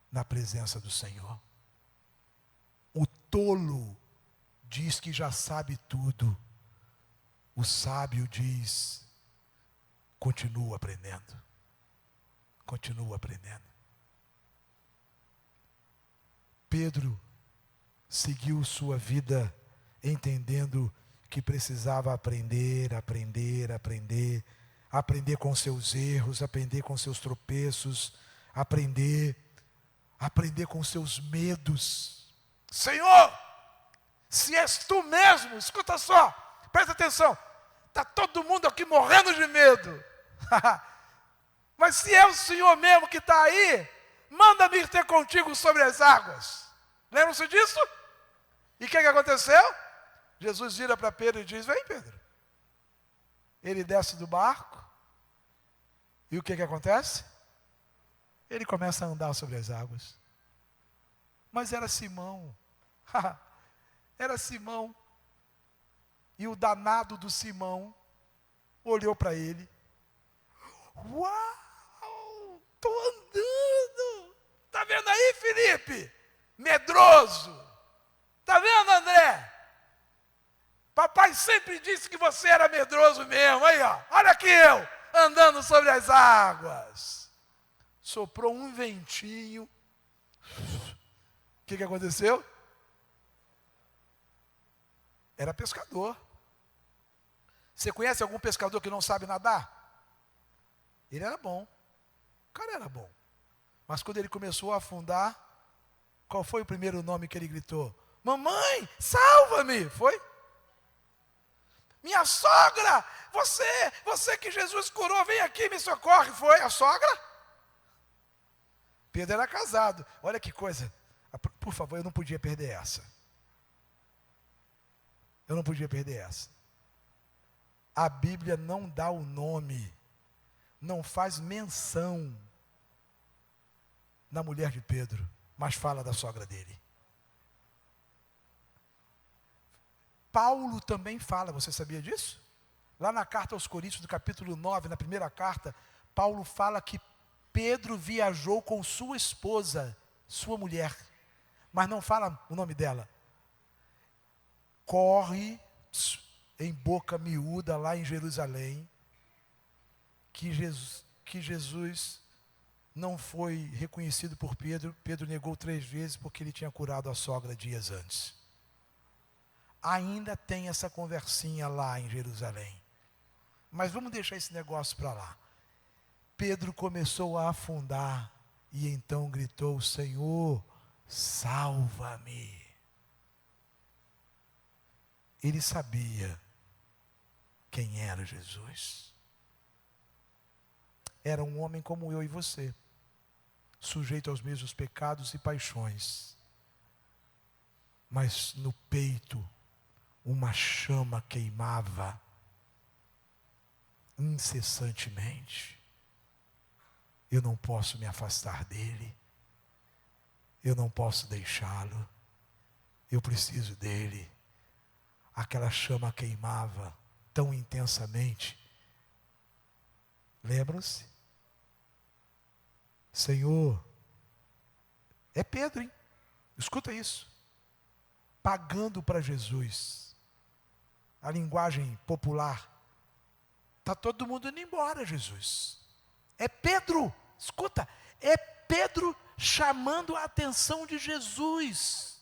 na presença do Senhor. O tolo diz que já sabe tudo, o sábio diz: continua aprendendo, continua aprendendo. Pedro seguiu sua vida entendendo que precisava aprender com seus erros, aprender com seus tropeços, aprender com seus medos. Senhor, se és tu mesmo, escuta só, presta atenção, está todo mundo aqui morrendo de medo, mas se é o Senhor mesmo que está aí, manda-me ir ter contigo sobre as águas. Lembram-se disso? E o que aconteceu? Jesus vira para Pedro e diz: vem, Pedro. Ele desce do barco, e o que acontece? Ele começa a andar sobre as águas. Mas era Simão, era Simão, e o danado do Simão olhou para ele: uau, estou andando, está vendo aí, Felipe? Medroso, está vendo, André? Papai sempre disse que você era medroso mesmo, aí ó, olha aqui eu, andando sobre as águas. Soprou um ventinho, o que aconteceu? Era pescador. Você conhece algum pescador que não sabe nadar? Ele era bom, o cara era bom. Mas quando ele começou a afundar, qual foi o primeiro nome que ele gritou? Mamãe, salva-me! Foi? Minha sogra, você que Jesus curou, vem aqui, me socorre. Foi a sogra? Pedro era casado. Olha que coisa. Por favor, eu não podia perder essa. Eu não podia perder essa. A Bíblia não dá o nome não faz menção na mulher de Pedro, mas fala da sogra dele. Paulo também fala, você sabia disso? Lá na carta aos Coríntios, do capítulo 9, na primeira carta, Paulo fala que Pedro viajou com sua esposa, sua mulher, mas não fala o nome dela. Corre em boca miúda lá em Jerusalém, que Jesus não foi reconhecido por Pedro. Pedro negou 3 vezes porque ele tinha curado a sogra dias antes. Ainda tem essa conversinha lá em Jerusalém. Mas vamos deixar esse negócio para lá. Pedro começou a afundar e então gritou: Senhor, salva-me. Ele sabia quem era Jesus. Era um homem como eu e você, sujeito aos mesmos pecados e paixões, mas no peito uma chama queimava incessantemente. Eu não posso me afastar dele, eu não posso deixá-lo, eu preciso dele. Aquela chama queimava tão intensamente. Lembram-se? Senhor, é Pedro, hein? Escuta isso. Pagando para Jesus. A linguagem popular. Está todo mundo indo embora, Jesus. É Pedro, escuta, é Pedro chamando a atenção de Jesus.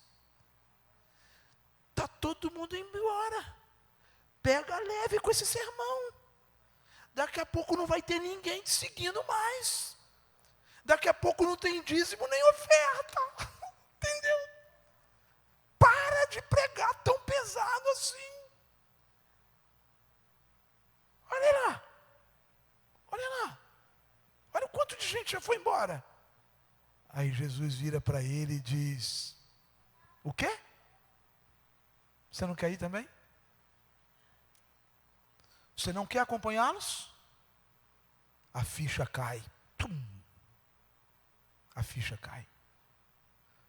Está todo mundo indo embora. Pega leve com esse sermão. Daqui a pouco não vai ter ninguém te seguindo mais. Daqui a pouco não tem dízimo nem oferta. Entendeu? Para de pregar tão pesado assim. Olha lá. Olha lá. Olha o quanto de gente já foi embora. Aí Jesus vira para ele e diz: o quê? Você não quer ir também? Você não quer acompanhá-los? A ficha cai. Tum. A ficha cai.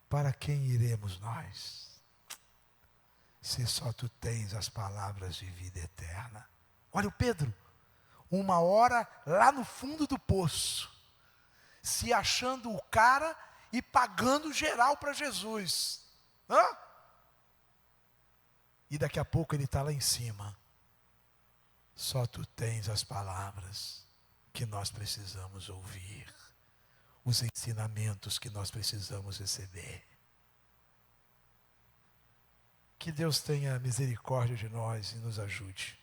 Para quem iremos nós? Se só tu tens as palavras de vida eterna. Olha o Pedro, 1 hora lá no fundo do poço, se achando o cara e pagando geral para Jesus. Hã? E daqui a pouco ele está lá em cima. Só tu tens as palavras que nós precisamos ouvir, os ensinamentos que nós precisamos receber. Que Deus tenha misericórdia de nós e nos ajude.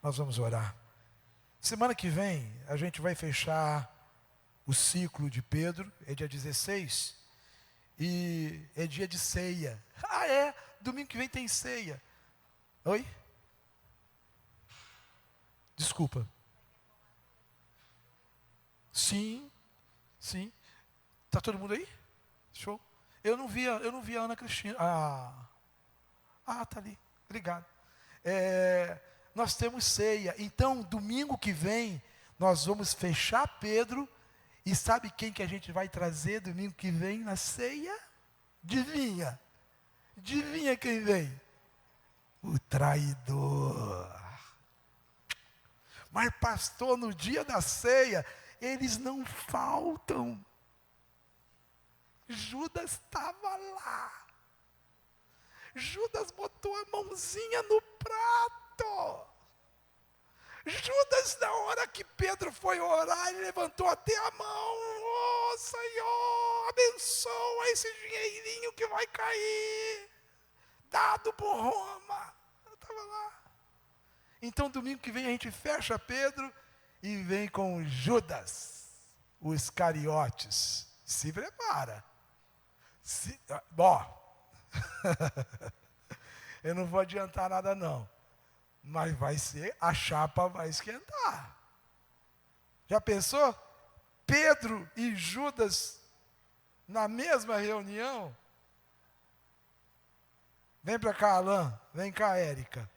Nós vamos orar. Semana que vem a gente vai fechar o ciclo de Pedro, é dia 16, e é dia de ceia. Ah, é? Domingo que vem tem ceia. Oi? Desculpa. Sim. Está todo mundo aí? Show. Eu não vi a Ana Cristina. Tá ali. Obrigado. Nós temos ceia. Então, domingo que vem, nós vamos fechar Pedro. E sabe quem que a gente vai trazer domingo que vem na ceia? Adivinha? Adivinha quem vem? O traidor. Mas pastor, no dia da ceia, eles não faltam. Judas estava lá. Judas botou a mãozinha no prato. Judas, na hora que Pedro foi orar, ele levantou até a mão. Oh, Senhor, abençoa esse dinheirinho que vai cair, dado por Roma. Eu estava lá. Então, domingo que vem, a gente fecha Pedro e vem com Judas, o Iscariotes. Se prepara. Eu não vou adiantar nada não. Mas a chapa vai esquentar. Já pensou? Pedro e Judas na mesma reunião? Vem para cá, Alain. Vem cá, Érica.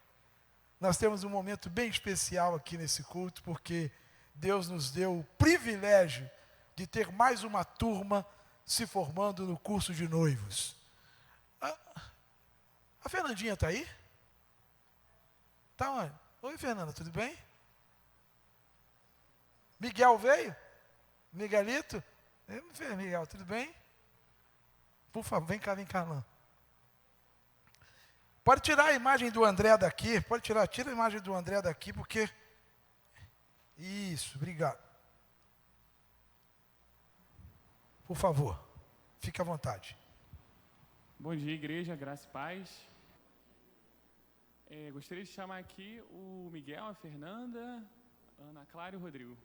Nós temos um momento bem especial aqui nesse culto, porque Deus nos deu o privilégio de ter mais uma turma se formando no curso de noivos. A Fernandinha está aí? Está onde? Oi, Fernanda, tudo bem? Miguel veio? Miguelito? Miguel, tudo bem? Por favor, vem cá, Alain. Pode tirar a imagem do André daqui, tira a imagem do André daqui, porque... Isso, obrigado. Por favor, fique à vontade. Bom dia, igreja, graça e paz. Gostaria de chamar aqui o Miguel, a Fernanda, a Ana Clara e o Rodrigo.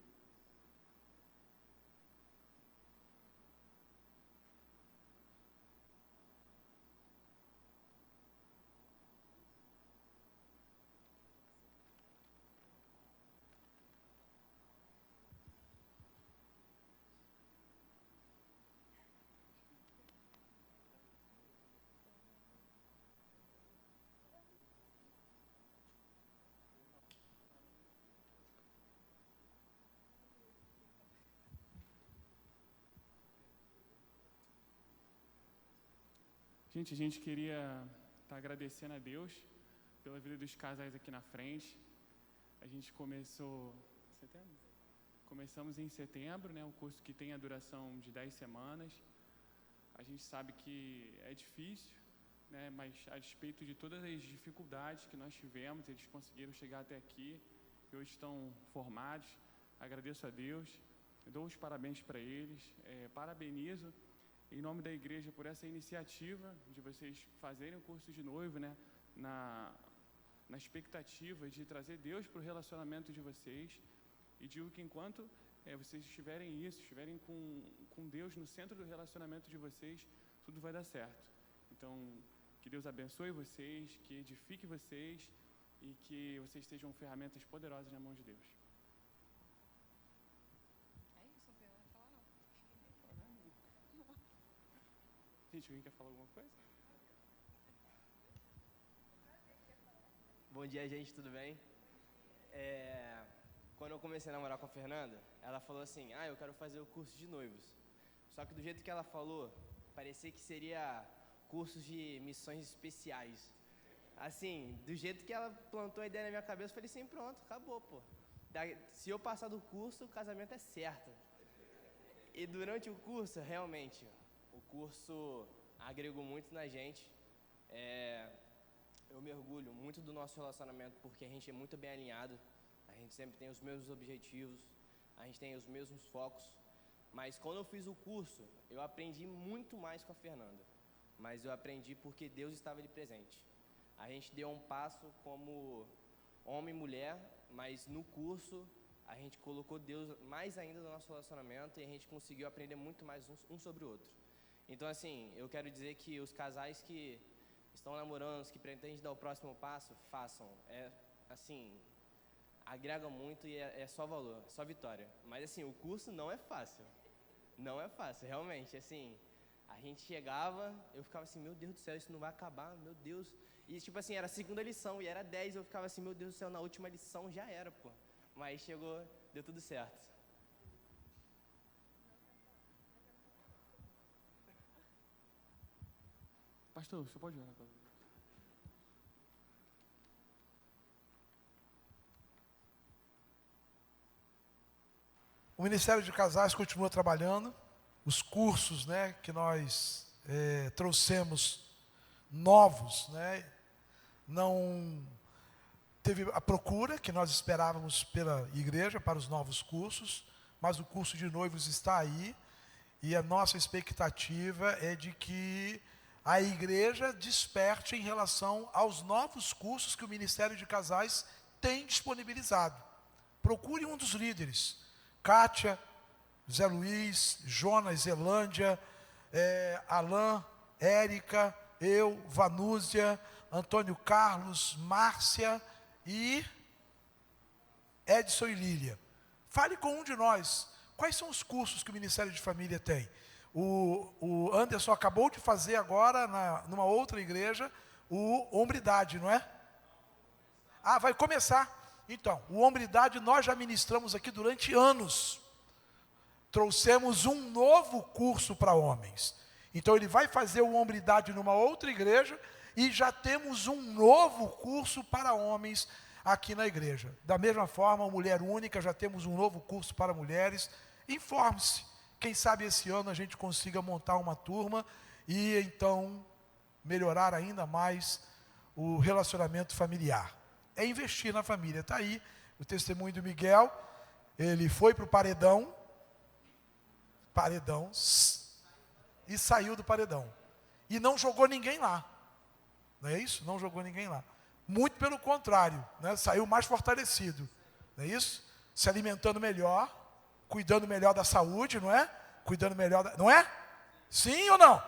Gente, a gente queria estar agradecendo a Deus pela vida dos casais aqui na frente. A gente começamos em setembro, né, um curso que tem a duração de 10 semanas. A gente sabe que é difícil, né, mas a despeito de todas as dificuldades que nós tivemos, eles conseguiram chegar até aqui e hoje estão formados. Agradeço a Deus, dou os parabéns para eles, parabenizo em nome da igreja por essa iniciativa de vocês fazerem o curso de noivo, né, na expectativa de trazer Deus para o relacionamento de vocês. E digo que enquanto vocês estiverem com Deus no centro do relacionamento de vocês, tudo vai dar certo. Então, que Deus abençoe vocês, que edifique vocês e que vocês sejam ferramentas poderosas na mão de Deus. Gente, alguém quer falar alguma coisa? Bom dia, gente, tudo bem? Quando eu comecei a namorar com a Fernanda, ela falou assim, eu quero fazer o curso de noivos. Só que do jeito que ela falou, parecia que seria cursos de missões especiais. Assim, do jeito que ela plantou a ideia na minha cabeça, eu falei assim, pronto, acabou, pô. Se eu passar do curso, o casamento é certo. E durante o curso, realmente, o curso agregou muito na gente. Eu me orgulho muito do nosso relacionamento porque a gente é muito bem alinhado. A gente sempre tem os mesmos objetivos, a gente tem os mesmos focos. Mas quando eu fiz o curso, eu aprendi muito mais com a Fernanda. Mas eu aprendi porque Deus estava ali presente. A gente deu um passo como homem e mulher, mas no curso a gente colocou Deus mais ainda no nosso relacionamento e a gente conseguiu aprender muito mais um sobre o outro. Então, assim, eu quero dizer que os casais que estão namorando, que pretendem dar o próximo passo, façam. Assim, agrega muito e é só valor, é só vitória. Mas, assim, o curso não é fácil. Não é fácil, realmente. Assim, a gente chegava, eu ficava assim, meu Deus do céu, isso não vai acabar, meu Deus. E, tipo assim, era a segunda lição e era 10, eu ficava assim, meu Deus do céu, na última lição já era, pô. Mas chegou, deu tudo certo. Pastor, você pode orar? O Ministério de Casais continua trabalhando. Os cursos, né, que nós trouxemos novos, né, não teve a procura que nós esperávamos pela igreja para os novos cursos, mas o curso de noivos está aí e a nossa expectativa é de que a igreja desperte em relação aos novos cursos que o Ministério de Casais tem disponibilizado. Procure um dos líderes, Kátia, Zé Luiz, Jonas, Zelândia, Alain, Érica, eu, Vanúzia, Antônio Carlos, Márcia e Edson e Lília. Fale com um de nós. Quais são os cursos que o Ministério de Família tem? O Anderson acabou de fazer agora, numa outra igreja, o Hombridade, não é? Vai começar. Então, o Hombridade nós já ministramos aqui durante anos. Trouxemos um novo curso para homens. Então ele vai fazer o Hombridade numa outra igreja e já temos um novo curso para homens aqui na igreja. Da mesma forma, Mulher Única, já temos um novo curso para mulheres. Informe-se. Quem sabe esse ano a gente consiga montar uma turma e então melhorar ainda mais o relacionamento familiar. É investir na família. Está aí o testemunho do Miguel. Ele foi para o paredão e saiu do paredão. E não jogou ninguém lá. Não é isso? Não jogou ninguém lá. Muito pelo contrário, né? Saiu mais fortalecido. Não é isso? Se alimentando melhor, cuidando melhor da saúde, não é? Cuidando melhor da... Não é? Sim ou não?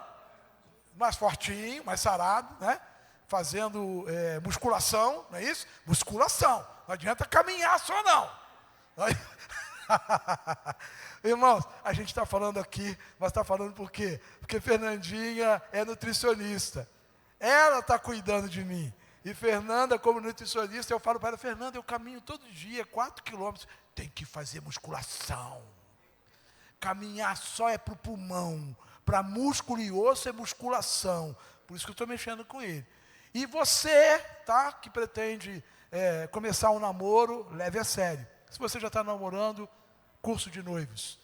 Mais fortinho, mais sarado, né? Fazendo musculação, não é isso? Musculação. Não adianta caminhar só não. Irmãos, a gente está falando aqui, mas está falando por quê? Porque Fernandinha é nutricionista. Ela está cuidando de mim. E Fernanda, como nutricionista, eu falo para ela, Fernanda, eu caminho todo dia, 4 quilômetros. Tem que fazer musculação. Caminhar só é para o pulmão. Para músculo e osso é musculação. Por isso que eu estou mexendo com ele. E você, tá, que pretende começar um namoro, leve a sério. Se você já está namorando, curso de noivos.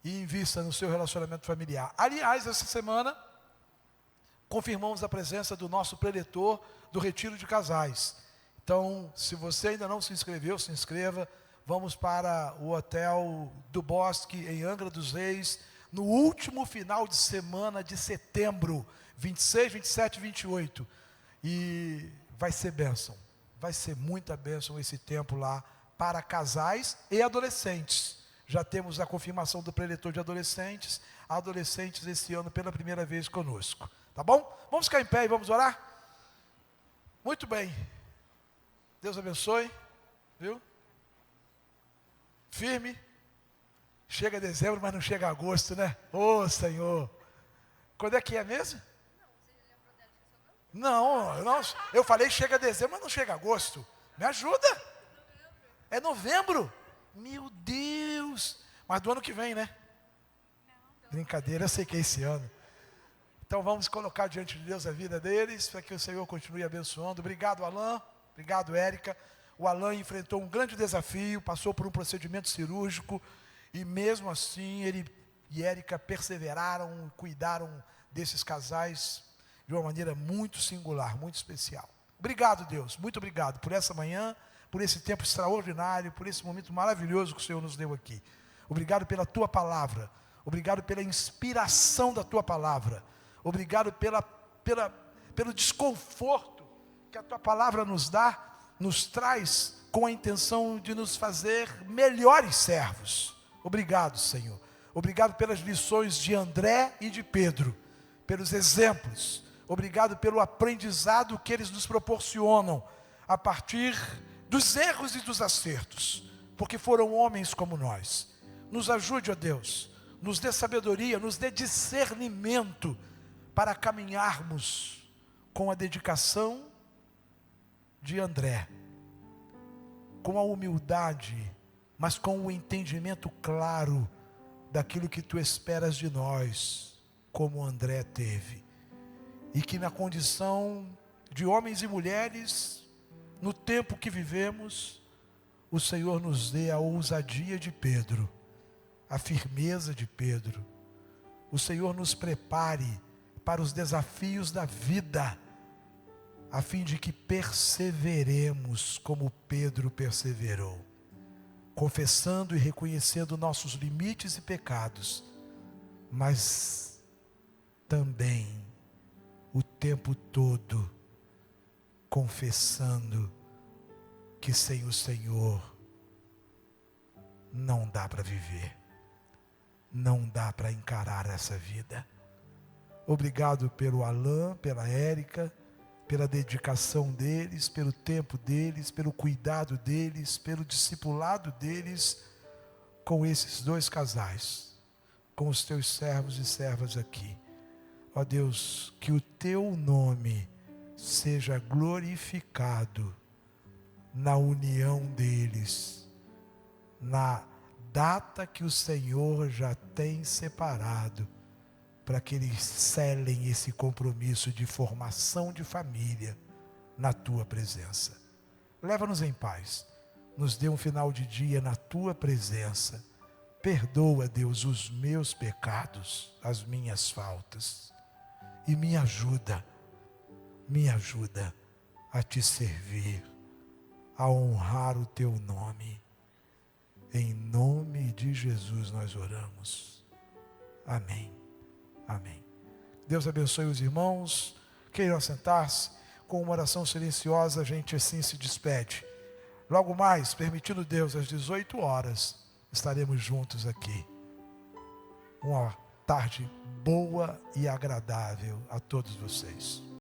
E invista no seu relacionamento familiar. Aliás, essa semana, confirmamos a presença do nosso preletor do Retiro de Casais. Então, se você ainda não se inscreveu, se inscreva. Vamos para o Hotel do Bosque, em Angra dos Reis, no último final de semana de setembro, 26, 27 e 28. E vai ser bênção. Vai ser muita bênção esse tempo lá para casais e adolescentes. Já temos a confirmação do preletor de adolescentes. Adolescentes esse ano pela primeira vez conosco. Tá bom? Vamos ficar em pé e vamos orar? Muito bem. Deus abençoe. Viu? Firme. Chega dezembro, mas não chega agosto, né? Ô, Senhor. Quando é que é mesmo? Não, eu falei chega dezembro, mas não chega agosto. Me ajuda. É novembro. Meu Deus. Mas do ano que vem, né? Brincadeira, eu sei que é esse ano. Então vamos colocar diante de Deus a vida deles, para que o Senhor continue abençoando. Obrigado, Alain. Obrigado, Érica. O Alain enfrentou um grande desafio, passou por um procedimento cirúrgico, e mesmo assim ele e Érica perseveraram, cuidaram desses casais de uma maneira muito singular, muito especial. Obrigado, Deus, muito obrigado por essa manhã, por esse tempo extraordinário, por esse momento maravilhoso que o Senhor nos deu aqui. Obrigado pela Tua Palavra, obrigado pela inspiração da Tua Palavra, obrigado pelo desconforto que a Tua Palavra nos dá, nos traz com a intenção de nos fazer melhores servos. Obrigado, Senhor. Obrigado pelas lições de André e de Pedro, pelos exemplos. Obrigado pelo aprendizado que eles nos proporcionam a partir dos erros e dos acertos, porque foram homens como nós. Nos ajude, ó Deus, nos dê sabedoria, nos dê discernimento para caminharmos com a dedicação de André, com a humildade, mas com o entendimento claro daquilo que Tu esperas de nós, como André teve. E que na condição de homens e mulheres, no tempo que vivemos, o Senhor nos dê a ousadia de Pedro, a firmeza de Pedro. O Senhor nos prepare para os desafios da vida, a fim de que perseveremos como Pedro perseverou, confessando e reconhecendo nossos limites e pecados, mas também o tempo todo confessando que sem o Senhor não dá para viver, não dá para encarar essa vida. Obrigado pelo Alain, pela Érica, pela dedicação deles, pelo tempo deles, pelo cuidado deles, pelo discipulado deles com esses dois casais, com os Teus servos e servas aqui. Ó Deus, que o Teu nome seja glorificado na união deles, na data que o Senhor já tem separado, para que eles selem esse compromisso de formação de família na tua presença. Leva-nos em paz, nos dê um final de dia na tua presença. Perdoa, Deus, os meus pecados, as minhas faltas, e me ajuda a te servir, a honrar o teu nome. Em nome de Jesus nós oramos. Amém. Amém. Deus abençoe os irmãos. Queiram assentar-se. Com uma oração silenciosa a gente assim se despede. Logo mais, permitindo Deus, às 18 horas, estaremos juntos aqui. Uma tarde boa e agradável a todos vocês.